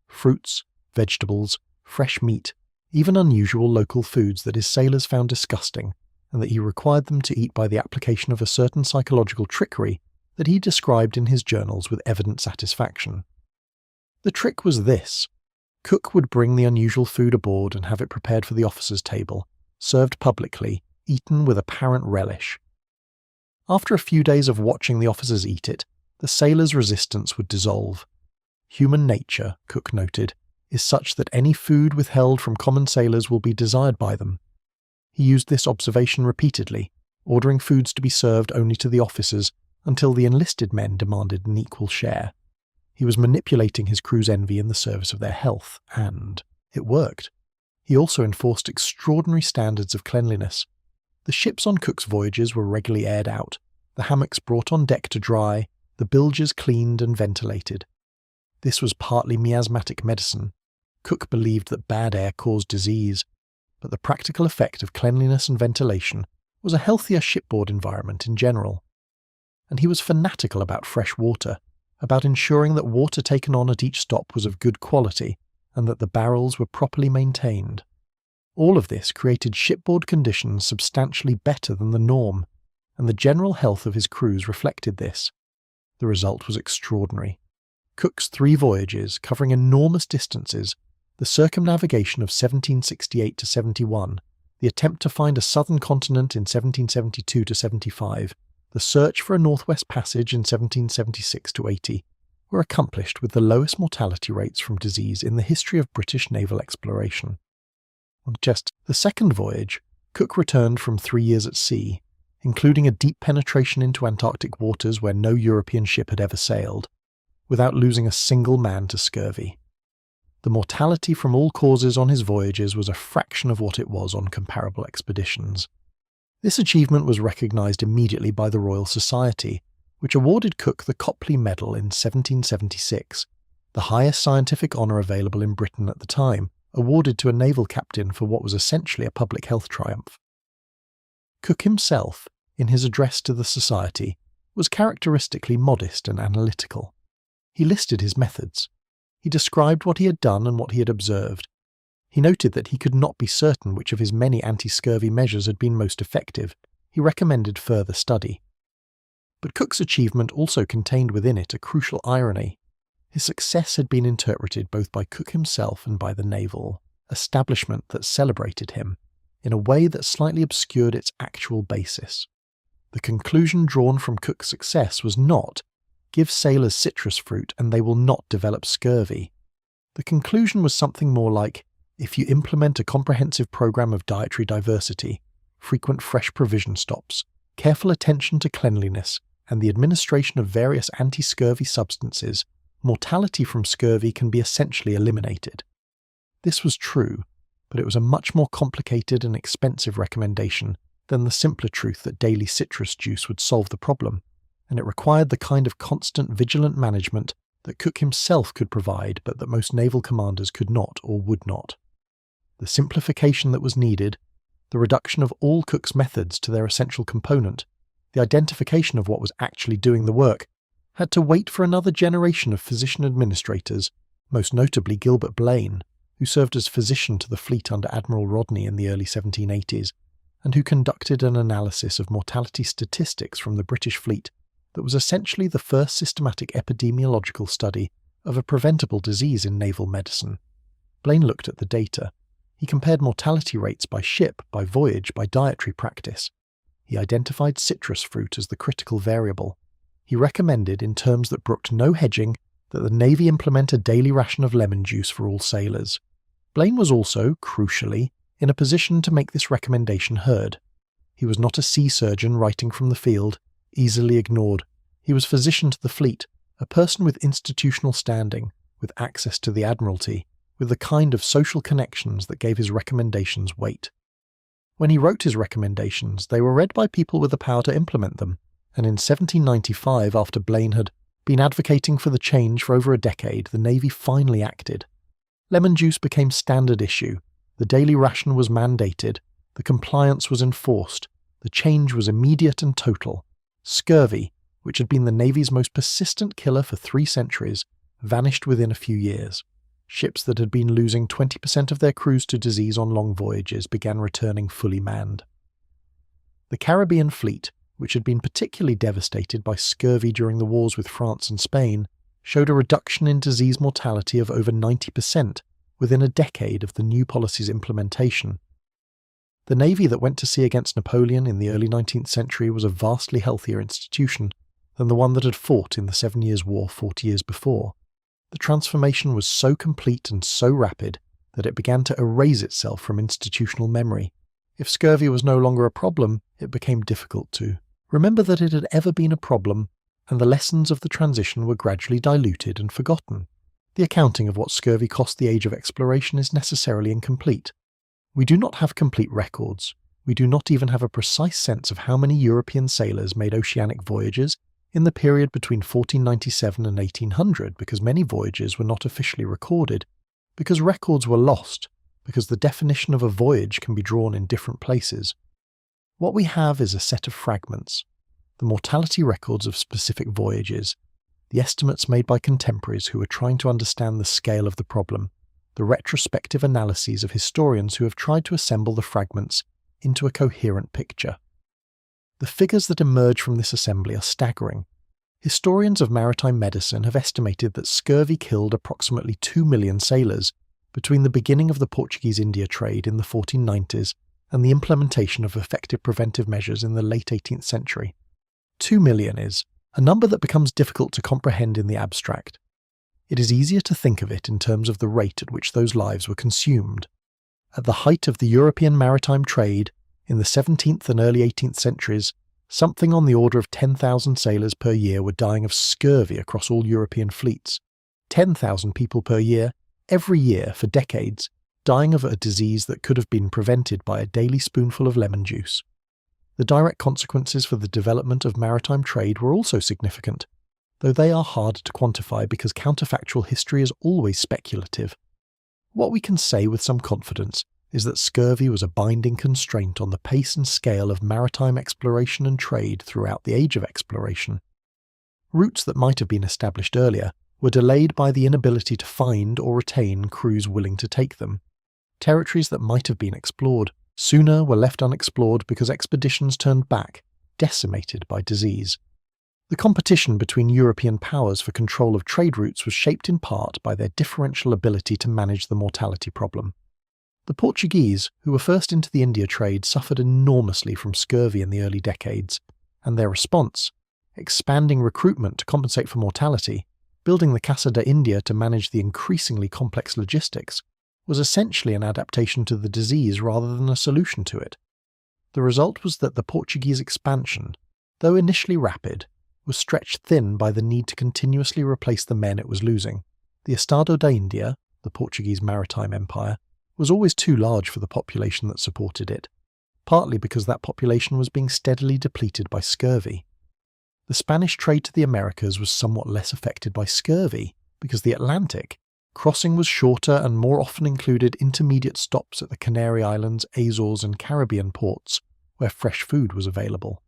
Fruits, vegetables, fresh meat, even unusual local foods that his sailors found disgusting, and that he required them to eat by the application of a certain psychological trickery that he described in his journals with evident satisfaction. The trick was this. Cook would bring the unusual food aboard and have it prepared for the officers' table, served publicly, eaten with apparent relish. After a few days of watching the officers eat it, the sailors' resistance would dissolve. Human nature, Cook noted, is such that any food withheld from common sailors will be desired by them. He used this observation repeatedly, ordering foods to be served only to the officers until the enlisted men demanded an equal share. He was manipulating his crew's envy in the service of their health, and it worked. He also enforced extraordinary standards of cleanliness. The ships on Cook's voyages were regularly aired out, the hammocks brought on deck to dry, the bilges cleaned and ventilated. This was partly miasmatic medicine. Cook believed that bad air caused disease, but the practical effect of cleanliness and ventilation was a healthier shipboard environment in general. And he was fanatical about fresh water, about ensuring that water taken on at each stop was of good quality and that the barrels were properly maintained. All of this created shipboard conditions substantially better than the norm, and the general health of his crews reflected this. The result was extraordinary. Cook's 3 voyages, covering enormous distances, the circumnavigation of 1768 to 71, the attempt to find a southern continent in 1772 to 75, the search for a northwest passage in 1776 to 80, were accomplished with the lowest mortality rates from disease in the history of British naval exploration. On just the second voyage, Cook returned from 3 years at sea, including a deep penetration into Antarctic waters where no European ship had ever sailed, without losing a single man to scurvy. The mortality from all causes on his voyages was a fraction of what it was on comparable expeditions. This achievement was recognised immediately by the Royal Society, which awarded Cook the Copley Medal in 1776, the highest scientific honour available in Britain at the time, awarded to a naval captain for what was essentially a public health triumph. Cook himself, in his address to the Society, was characteristically modest and analytical. He listed his methods. He described what he had done and what he had observed. He noted that he could not be certain which of his many anti-scurvy measures had been most effective. He recommended further study. But Cook's achievement also contained within it a crucial irony. His success had been interpreted both by Cook himself and by the naval establishment that celebrated him, in a way that slightly obscured its actual basis. The conclusion drawn from Cook's success was not, give sailors citrus fruit and they will not develop scurvy. The conclusion was something more like, if you implement a comprehensive program of dietary diversity, frequent fresh provision stops, careful attention to cleanliness, and the administration of various anti-scurvy substances, mortality from scurvy can be essentially eliminated. This was true, but it was a much more complicated and expensive recommendation than the simpler truth that daily citrus juice would solve the problem, and it required the kind of constant vigilant management that Cook himself could provide but that most naval commanders could not or would not. The simplification that was needed, the reduction of all Cook's methods to their essential component, the identification of what was actually doing the work, had to wait for another generation of physician administrators, most notably Gilbert Blaine, who served as physician to the fleet under Admiral Rodney in the early 1780s, and who conducted an analysis of mortality statistics from the British fleet that was essentially the first systematic epidemiological study of a preventable disease in naval medicine. Blaine looked at the data. He compared mortality rates by ship, by voyage, by dietary practice. He identified citrus fruit as the critical variable. He recommended, in terms that brooked no hedging, that the Navy implement a daily ration of lemon juice for all sailors. Blaine was also, crucially, in a position to make this recommendation heard. He was not a sea surgeon writing from the field, easily ignored. He was physician to the fleet, a person with institutional standing, with access to the Admiralty, with the kind of social connections that gave his recommendations weight. When he wrote his recommendations, they were read by people with the power to implement them, and in 1795, after Blaine had been advocating for the change for over a decade, the Navy finally acted. Lemon juice became standard issue, the daily ration was mandated, the compliance was enforced, the change was immediate and total. Scurvy, which had been the Navy's most persistent killer for 3 centuries, vanished within a few years. Ships that had been losing 20% of their crews to disease on long voyages began returning fully manned. The Caribbean fleet, which had been particularly devastated by scurvy during the wars with France and Spain, showed a reduction in disease mortality of over 90% within a decade of the new policy's implementation. The Navy that went to sea against Napoleon in the early 19th century was a vastly healthier institution than the one that had fought in the 7 Years' War 40 years before. The transformation was so complete and so rapid that it began to erase itself from institutional memory. If scurvy was no longer a problem, it became difficult to remember that it had ever been a problem, and the lessons of the transition were gradually diluted and forgotten. The accounting of what scurvy cost the age of exploration is necessarily incomplete. We do not have complete records. We do not even have a precise sense of how many European sailors made oceanic voyages in the period between 1497 and 1800, because many voyages were not officially recorded, because records were lost, because the definition of a voyage can be drawn in different places. What we have is a set of fragments: the mortality records of specific voyages, the estimates made by contemporaries who were trying to understand the scale of the problem, the retrospective analyses of historians who have tried to assemble the fragments into a coherent picture. The figures that emerge from this assembly are staggering. Historians of maritime medicine have estimated that scurvy killed approximately 2 million sailors between the beginning of the Portuguese India trade in the 1490s and the implementation of effective preventive measures in the late 18th century. 2 million is a number that becomes difficult to comprehend in the abstract. It is easier to think of it in terms of the rate at which those lives were consumed. At the height of the European maritime trade, in the 17th and early 18th centuries, something on the order of 10,000 sailors per year were dying of scurvy across all European fleets. 10,000 people per year, every year for decades, dying of a disease that could have been prevented by a daily spoonful of lemon juice. The direct consequences for the development of maritime trade were also significant, though they are hard to quantify because counterfactual history is always speculative. What we can say with some confidence is that scurvy was a binding constraint on the pace and scale of maritime exploration and trade throughout the age of exploration. Routes that might have been established earlier were delayed by the inability to find or retain crews willing to take them. Territories that might have been explored sooner were left unexplored because expeditions turned back, decimated by disease. The competition between European powers for control of trade routes was shaped in part by their differential ability to manage the mortality problem. The Portuguese, who were first into the India trade, suffered enormously from scurvy in the early decades, and their response, expanding recruitment to compensate for mortality, building the Casa de India to manage the increasingly complex logistics, was essentially an adaptation to the disease rather than a solution to it. The result was that the Portuguese expansion, though initially rapid, was stretched thin by the need to continuously replace the men it was losing. The Estado da India, the Portuguese maritime empire, was always too large for the population that supported it, partly because that population was being steadily depleted by scurvy. The Spanish trade to the Americas was somewhat less affected by scurvy, because the Atlantic crossing was shorter and more often included intermediate stops at the Canary Islands, Azores and Caribbean ports, where fresh food was available.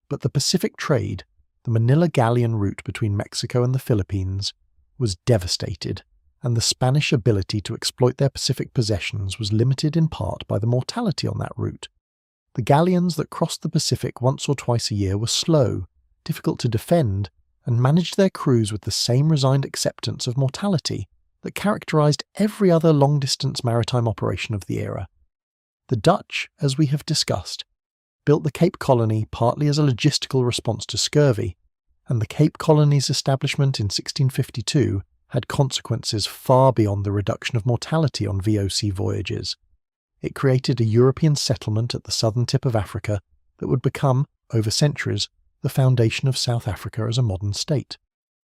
But the Pacific trade, the Manila galleon route between Mexico and the Philippines, was devastated, and the Spanish ability to exploit their Pacific possessions was limited in part by the mortality on that route. The galleons that crossed the Pacific once or twice a year were slow, difficult to defend, and managed their crews with the same resigned acceptance of mortality that characterised every other long-distance maritime operation of the era. The Dutch, as we have discussed, built the Cape Colony partly as a logistical response to scurvy, and the Cape Colony's establishment in 1652 had consequences far beyond the reduction of mortality on VOC voyages. It created a European settlement at the southern tip of Africa that would become, over centuries, the foundation of South Africa as a modern state,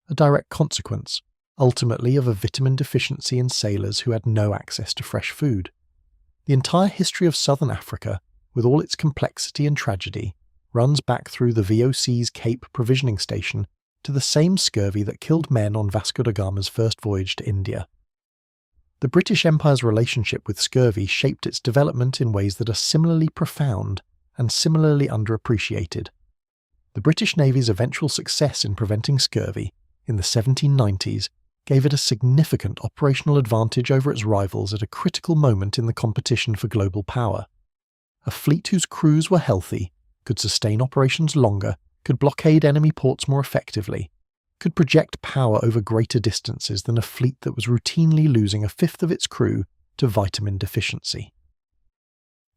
a direct consequence, ultimately, of a vitamin deficiency in sailors who had no access to fresh food. The entire history of southern Africa, with all its complexity and tragedy, runs back through the VOC's Cape provisioning station to the same scurvy that killed men on Vasco da Gama's first voyage to India. The British Empire's relationship with scurvy shaped its development in ways that are similarly profound and similarly underappreciated. The British Navy's eventual success in preventing scurvy in the 1790s gave it a significant operational advantage over its rivals at a critical moment in the competition for global power. A fleet whose crews were healthy, could sustain operations longer, could blockade enemy ports more effectively, could project power over greater distances than a fleet that was routinely losing a fifth of its crew to vitamin deficiency.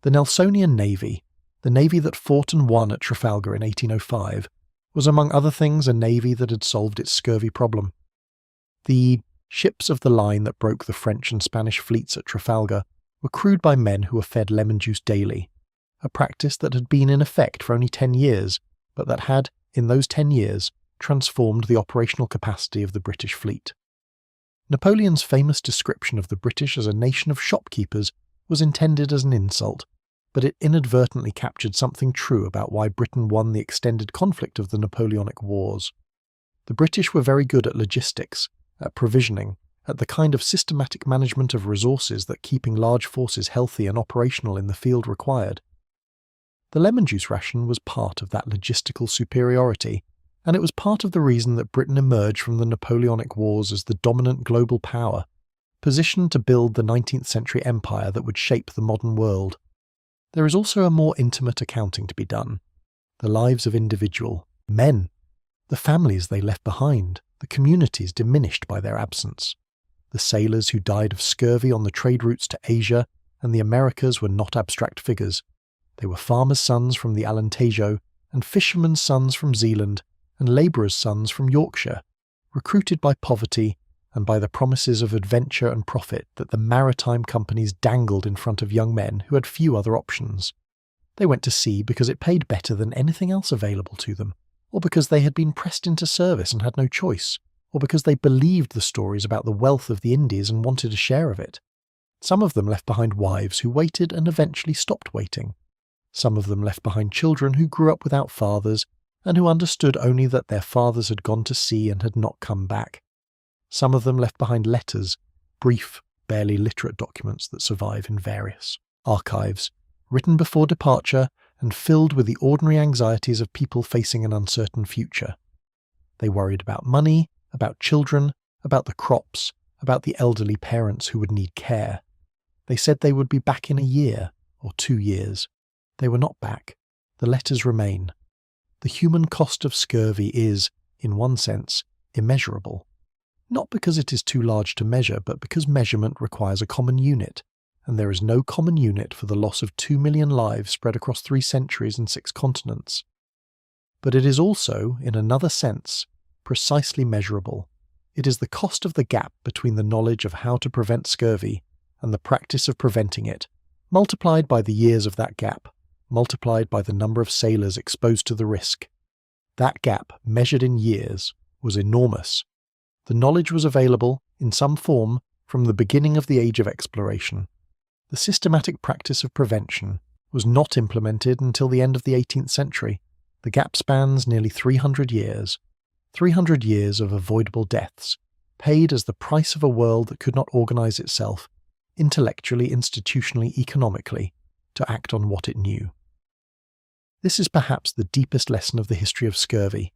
The Nelsonian Navy, the navy that fought and won at Trafalgar in 1805, was among other things a navy that had solved its scurvy problem. The ships of the line that broke the French and Spanish fleets at Trafalgar were crewed by men who were fed lemon juice daily, a practice that had been in effect for only 10 years, but that had, in those 10 years, transformed the operational capacity of the British fleet. Napoleon's famous description of the British as a nation of shopkeepers was intended as an insult, but it inadvertently captured something true about why Britain won the extended conflict of the Napoleonic Wars. The British were very good at logistics, at provisioning, at the kind of systematic management of resources that keeping large forces healthy and operational in the field required. The lemon juice ration was part of that logistical superiority, and it was part of the reason that Britain emerged from the Napoleonic Wars as the dominant global power, positioned to build the 19th century empire that would shape the modern world. There is also a more intimate accounting to be done. The lives of individual men, the families they left behind, the communities diminished by their absence. The sailors who died of scurvy on the trade routes to Asia and the Americas were not abstract figures. They were farmers' sons from the Alentejo and fishermen's sons from Zealand and labourers' sons from Yorkshire, recruited by poverty and by the promises of adventure and profit that the maritime companies dangled in front of young men who had few other options. They went to sea because it paid better than anything else available to them, or because they had been pressed into service and had no choice, or because they believed the stories about the wealth of the Indies and wanted a share of it. Some of them left behind wives who waited and eventually stopped waiting. Some of them left behind children who grew up without fathers and who understood only that their fathers had gone to sea and had not come back. Some of them left behind letters, brief, barely literate documents that survive in various archives, written before departure and filled with the ordinary anxieties of people facing an uncertain future. They worried about money, about children, about the crops, about the elderly parents who would need care. They said they would be back in a year or 2 years. They were not back. The letters remain. The human cost of scurvy is, in one sense, immeasurable. Not because it is too large to measure, but because measurement requires a common unit, and there is no common unit for the loss of 2 million lives spread across 3 centuries and 6 continents. But it is also, in another sense, precisely measurable. It is the cost of the gap between the knowledge of how to prevent scurvy and the practice of preventing it, multiplied by the years of that gap, multiplied by the number of sailors exposed to the risk. That gap, measured in years, was enormous. The knowledge was available, in some form, from the beginning of the age of exploration. The systematic practice of prevention was not implemented until the end of the 18th century. The gap spans nearly 300 years. 300 years of avoidable deaths, paid as the price of a world that could not organise itself, intellectually, institutionally, economically, to act on what it knew. This is perhaps the deepest lesson of the history of scurvy.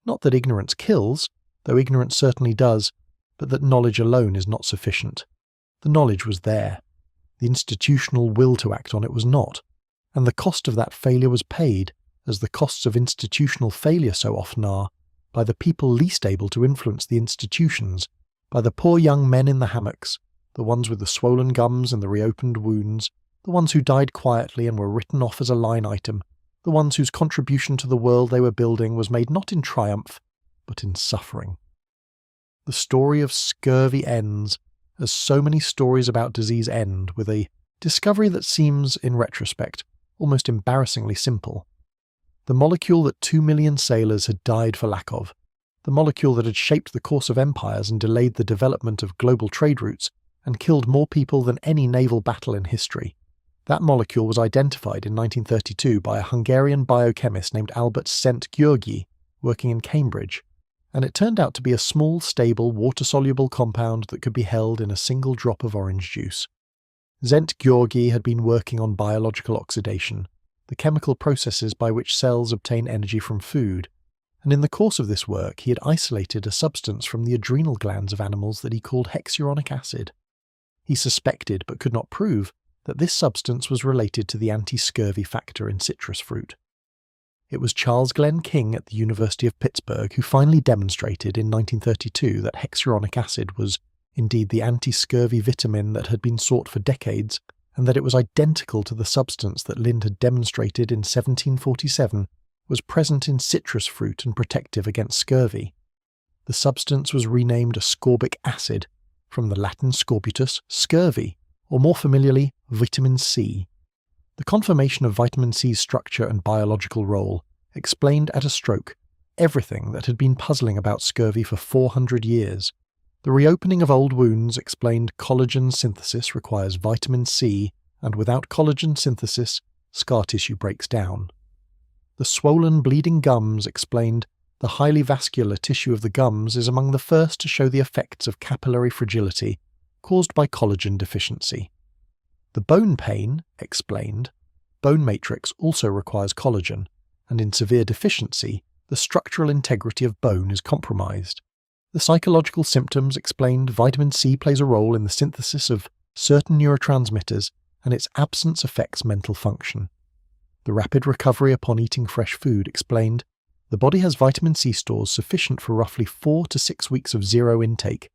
Not that ignorance kills, though ignorance certainly does, but that knowledge alone is not sufficient. The knowledge was there. The institutional will to act on it was not, and the cost of that failure was paid, as the costs of institutional failure so often are, by the people least able to influence the institutions, by the poor young men in the hammocks, the ones with the swollen gums and the reopened wounds, the ones who died quietly and were written off as a line item, the ones whose contribution to the world they were building was made not in triumph, but in suffering. The story of scurvy ends, as so many stories about disease end, with a discovery that seems, in retrospect, almost embarrassingly simple. The molecule that 2 million sailors had died for lack of, the molecule that had shaped the course of empires and delayed the development of global trade routes and killed more people than any naval battle in history. That molecule was identified in 1932 by a Hungarian biochemist named Albert Szent-Györgyi, working in Cambridge, and it turned out to be a small, stable, water-soluble compound that could be held in a single drop of orange juice. Szent-Györgyi had been working on biological oxidation, the chemical processes by which cells obtain energy from food, and in the course of this work he had isolated a substance from the adrenal glands of animals that he called hexuronic acid. He suspected, but could not prove, that this substance was related to the anti-scurvy factor in citrus fruit. It was Charles Glenn King at the University of Pittsburgh who finally demonstrated in 1932 that hexuronic acid was indeed the anti-scurvy vitamin that had been sought for decades, and that it was identical to the substance that Lind had demonstrated in 1747 was present in citrus fruit and protective against scurvy. The substance was renamed ascorbic acid, from the Latin scorbutus, scurvy, or more familiarly, vitamin C. The confirmation of vitamin C's structure and biological role explained at a stroke everything that had been puzzling about scurvy for 400 years. The reopening of old wounds explained collagen synthesis requires vitamin C, and without collagen synthesis, scar tissue breaks down. The swollen, bleeding gums explained the highly vascular tissue of the gums is among the first to show the effects of capillary fragility caused by collagen deficiency. The bone pain explained bone matrix also requires collagen, and in severe deficiency, the structural integrity of bone is compromised. The psychological symptoms explained vitamin C plays a role in the synthesis of certain neurotransmitters, and its absence affects mental function. The rapid recovery upon eating fresh food explained the body has vitamin C stores sufficient for roughly 4 to 6 weeks of zero intake,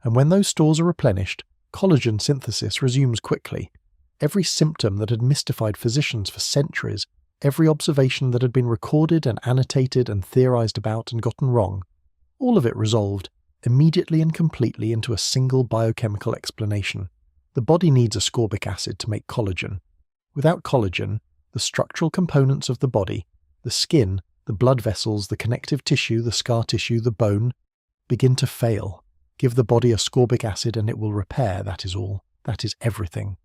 and when those stores are replenished, collagen synthesis resumes quickly. Every symptom that had mystified physicians for centuries, every observation that had been recorded and annotated and theorized about and gotten wrong, all of it resolved immediately and completely into a single biochemical explanation. The body needs ascorbic acid to make collagen. Without collagen, the structural components of the body, the skin, the blood vessels, the connective tissue, the scar tissue, the bone, begin to fail. Give the body ascorbic acid and it will repair, that is all. That is everything.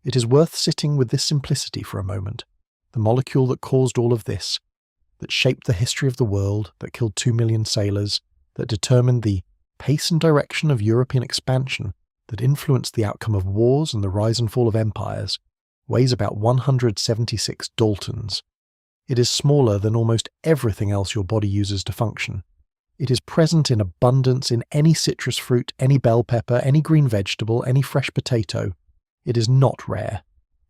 It is worth sitting with this simplicity for a moment. The molecule that caused all of this, that shaped the history of the world, that killed 2 million sailors, that determined the pace and direction of European expansion, that influenced the outcome of wars and the rise and fall of empires, weighs about 176 daltons. It is smaller than almost everything else your body uses to function. It is present in abundance in any citrus fruit, any bell pepper, any green vegetable, any fresh potato. It is not rare.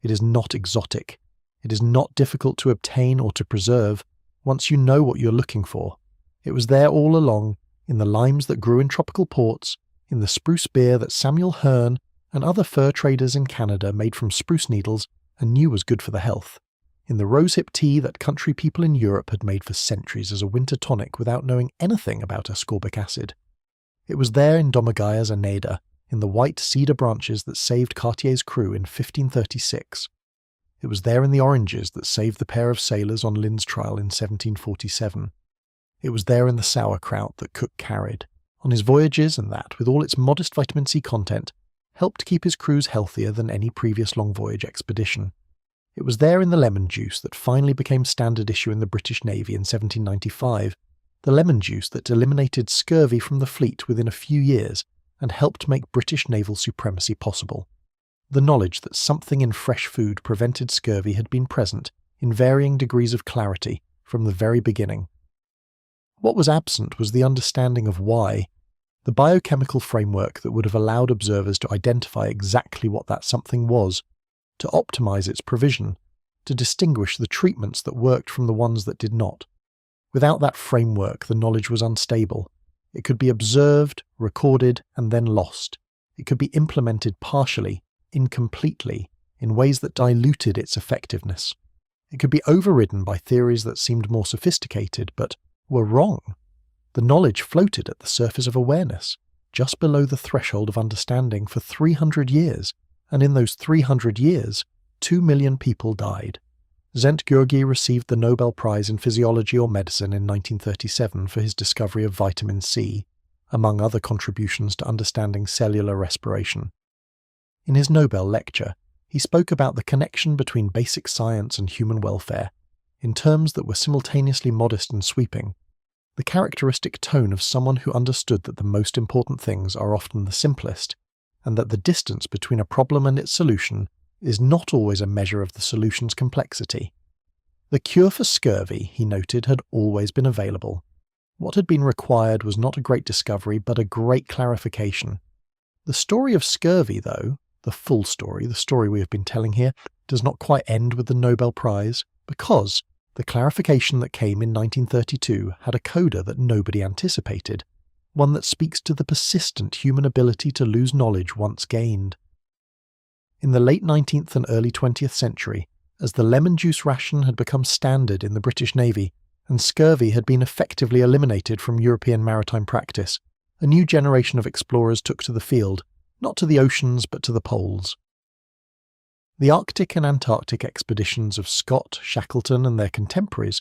It is not exotic. It is not difficult to obtain or to preserve once you know what you're looking for. It was there all along, in the limes that grew in tropical ports, in the spruce beer that Samuel Hearne and other fur traders in Canada made from spruce needles and knew was good for the health, in the rosehip tea that country people in Europe had made for centuries as a winter tonic without knowing anything about ascorbic acid. It was there in Domagaia's Aneda, in the white cedar branches that saved Cartier's crew in 1536. It was there in the oranges that saved the pair of sailors on Lind's trial in 1747. It was there in the sauerkraut that Cook carried on his voyages, and that, with all its modest vitamin C content, helped keep his crews healthier than any previous long voyage expedition. It was there in the lemon juice that finally became standard issue in the British Navy in 1795, the lemon juice that eliminated scurvy from the fleet within a few years and helped make British naval supremacy possible. The knowledge that something in fresh food prevented scurvy had been present, in varying degrees of clarity, from the very beginning. What was absent was the understanding of why, the biochemical framework that would have allowed observers to identify exactly what that something was, to optimize its provision, to distinguish the treatments that worked from the ones that did not. Without that framework, the knowledge was unstable. It could be observed, recorded, and then lost. It could be implemented partially, incompletely, in ways that diluted its effectiveness. It could be overridden by theories that seemed more sophisticated but were wrong. The knowledge floated at the surface of awareness, just below the threshold of understanding for 300 years, and in those 300 years, 2 million people died. Scurvy received the Nobel Prize in Physiology or Medicine in 1937 for his discovery of vitamin C, among other contributions to understanding cellular respiration. In his Nobel lecture, he spoke about the connection between basic science and human welfare, in terms that were simultaneously modest and sweeping, the characteristic tone of someone who understood that the most important things are often the simplest, and that the distance between a problem and its solution is not always a measure of the solution's complexity. The cure for scurvy, he noted, had always been available. What had been required was not a great discovery, but a great clarification. The story of scurvy, though, the full story, the story we have been telling here, does not quite end with the Nobel Prize, because the clarification that came in 1932 had a coda that nobody anticipated, one that speaks to the persistent human ability to lose knowledge once gained. In the late 19th and early 20th century, as the lemon juice ration had become standard in the British Navy, and scurvy had been effectively eliminated from European maritime practice, a new generation of explorers took to the field, not to the oceans but to the poles. The Arctic and Antarctic expeditions of Scott, Shackleton, and their contemporaries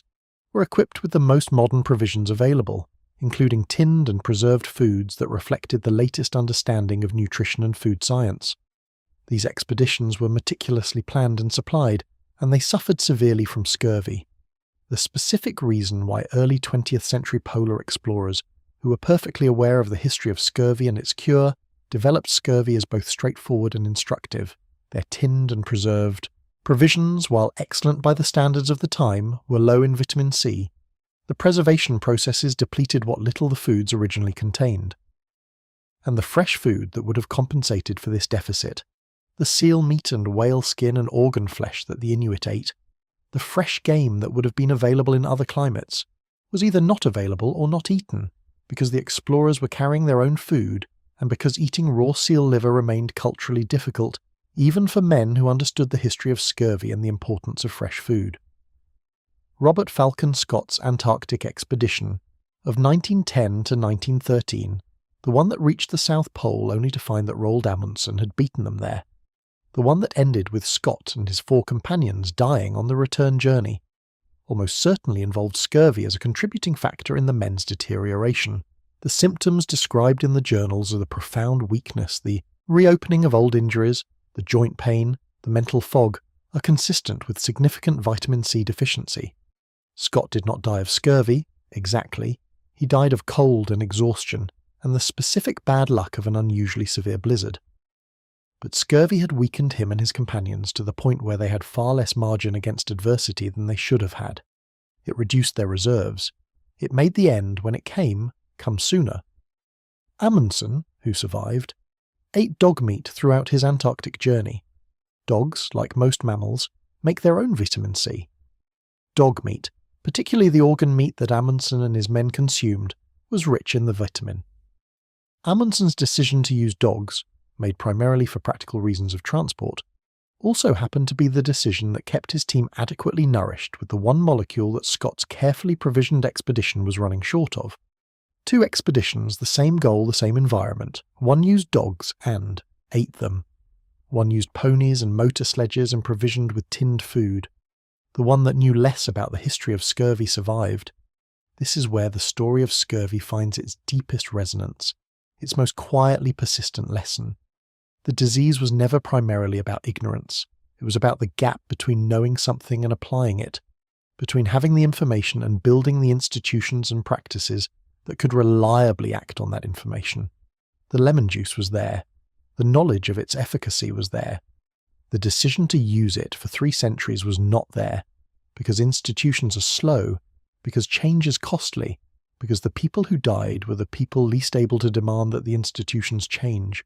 were equipped with the most modern provisions available, including tinned and preserved foods that reflected the latest understanding of nutrition and food science. These expeditions were meticulously planned and supplied, and they suffered severely from scurvy. The specific reason why early 20th century polar explorers, who were perfectly aware of the history of scurvy and its cure, developed scurvy as both straightforward and instructive. Their tinned and preserved provisions, while excellent by the standards of the time, were low in vitamin C. The preservation processes depleted what little the foods originally contained. And the fresh food that would have compensated for this deficit, the seal meat and whale skin and organ flesh that the Inuit ate, the fresh game that would have been available in other climates, was either not available or not eaten, because the explorers were carrying their own food, and because eating raw seal liver remained culturally difficult, even for men who understood the history of scurvy and the importance of fresh food. Robert Falcon Scott's Antarctic expedition of 1910 to 1913, the one that reached the South Pole only to find that Roald Amundsen had beaten them there, the one that ended with Scott and his 4 companions dying on the return journey, almost certainly involved scurvy as a contributing factor in the men's deterioration. The symptoms described in the journals of the profound weakness, the reopening of old injuries, the joint pain, the mental fog, are consistent with significant vitamin C deficiency. Scott did not die of scurvy, exactly. He died of cold and exhaustion, and the specific bad luck of an unusually severe blizzard. But scurvy had weakened him and his companions to the point where they had far less margin against adversity than they should have had. It reduced their reserves. It made the end, when it came, come sooner. Amundsen, who survived, ate dog meat throughout his Antarctic journey. Dogs, like most mammals, make their own vitamin C. Dog meat, particularly the organ meat that Amundsen and his men consumed, was rich in the vitamin. Amundsen's decision to use dogs, made primarily for practical reasons of transport, also happened to be the decision that kept his team adequately nourished with the one molecule that Scott's carefully provisioned expedition was running short of. 2 expeditions, the same goal, the same environment. One used dogs and ate them. One used ponies and motor sledges and provisioned with tinned food. The one that knew less about the history of scurvy survived. This is where the story of scurvy finds its deepest resonance, its most quietly persistent lesson. The disease was never primarily about ignorance. It was about the gap between knowing something and applying it, between having the information and building the institutions and practices that could reliably act on that information. The lemon juice was there. The knowledge of its efficacy was there. The decision to use it for 3 centuries was not there, because institutions are slow, because change is costly, because the people who died were the people least able to demand that the institutions change.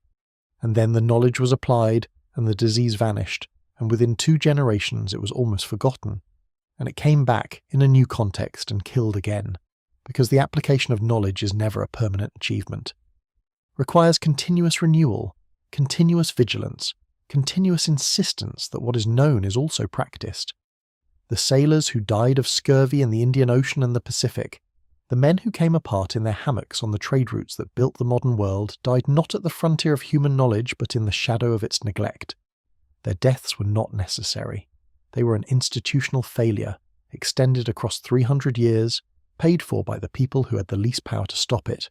And then the knowledge was applied, and the disease vanished, and within 2 generations it was almost forgotten, and it came back in a new context and killed again. because the application of knowledge is never a permanent achievement. Requires continuous renewal, continuous vigilance, continuous insistence that what is known is also practiced. The sailors who died of scurvy in the Indian Ocean and the Pacific, the men who came apart in their hammocks on the trade routes that built the modern world, died not at the frontier of human knowledge but in the shadow of its neglect. Their deaths were not necessary. They were an institutional failure, extended across 300 years, paid for by the people who had the least power to stop it.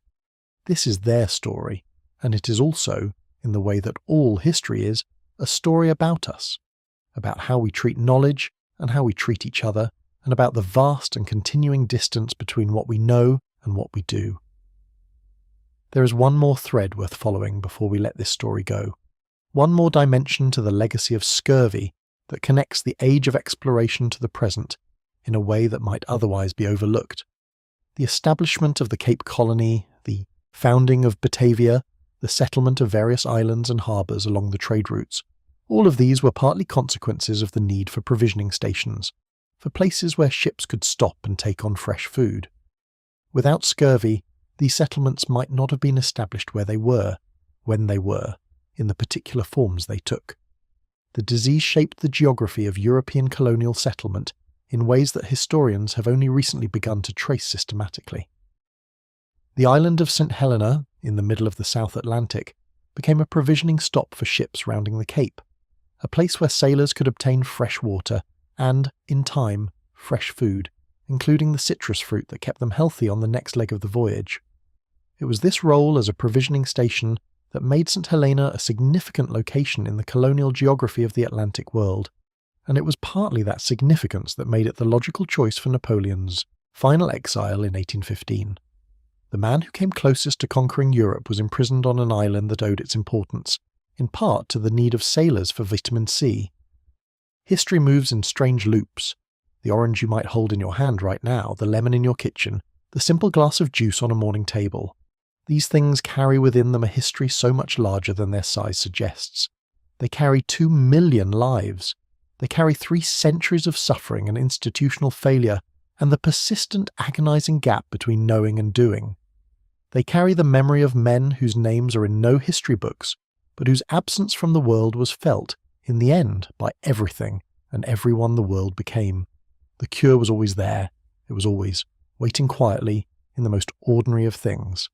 This is their story, and it is also, in the way that all history is, a story about us, about how we treat knowledge and how we treat each other, and about the vast and continuing distance between what we know and what we do. There is one more thread worth following before we let this story go, one more dimension to the legacy of scurvy that connects the age of exploration to the present in a way that might otherwise be overlooked. The establishment of the Cape Colony, the founding of Batavia, the settlement of various islands and harbours along the trade routes, all of these were partly consequences of the need for provisioning stations, for places where ships could stop and take on fresh food. Without scurvy, these settlements might not have been established where they were, when they were, in the particular forms they took. The disease shaped the geography of European colonial settlement in ways that historians have only recently begun to trace systematically. The island of St. Helena, in the middle of the South Atlantic, became a provisioning stop for ships rounding the Cape, a place where sailors could obtain fresh water and, in time, fresh food, including the citrus fruit that kept them healthy on the next leg of the voyage. It was this role as a provisioning station that made St. Helena a significant location in the colonial geography of the Atlantic world, and it was partly that significance that made it the logical choice for Napoleon's final exile in 1815. The man who came closest to conquering Europe was imprisoned on an island that owed its importance, in part to the need of sailors for vitamin C. History moves in strange loops. The orange you might hold in your hand right now, the lemon in your kitchen, the simple glass of juice on a morning table. These things carry within them a history so much larger than their size suggests. They carry 2 million lives. They carry 3 centuries of suffering and institutional failure, and the persistent, agonizing gap between knowing and doing. They carry the memory of men whose names are in no history books, but whose absence from the world was felt, in the end, by everything and everyone the world became. The cure was always there. It was always waiting quietly in the most ordinary of things.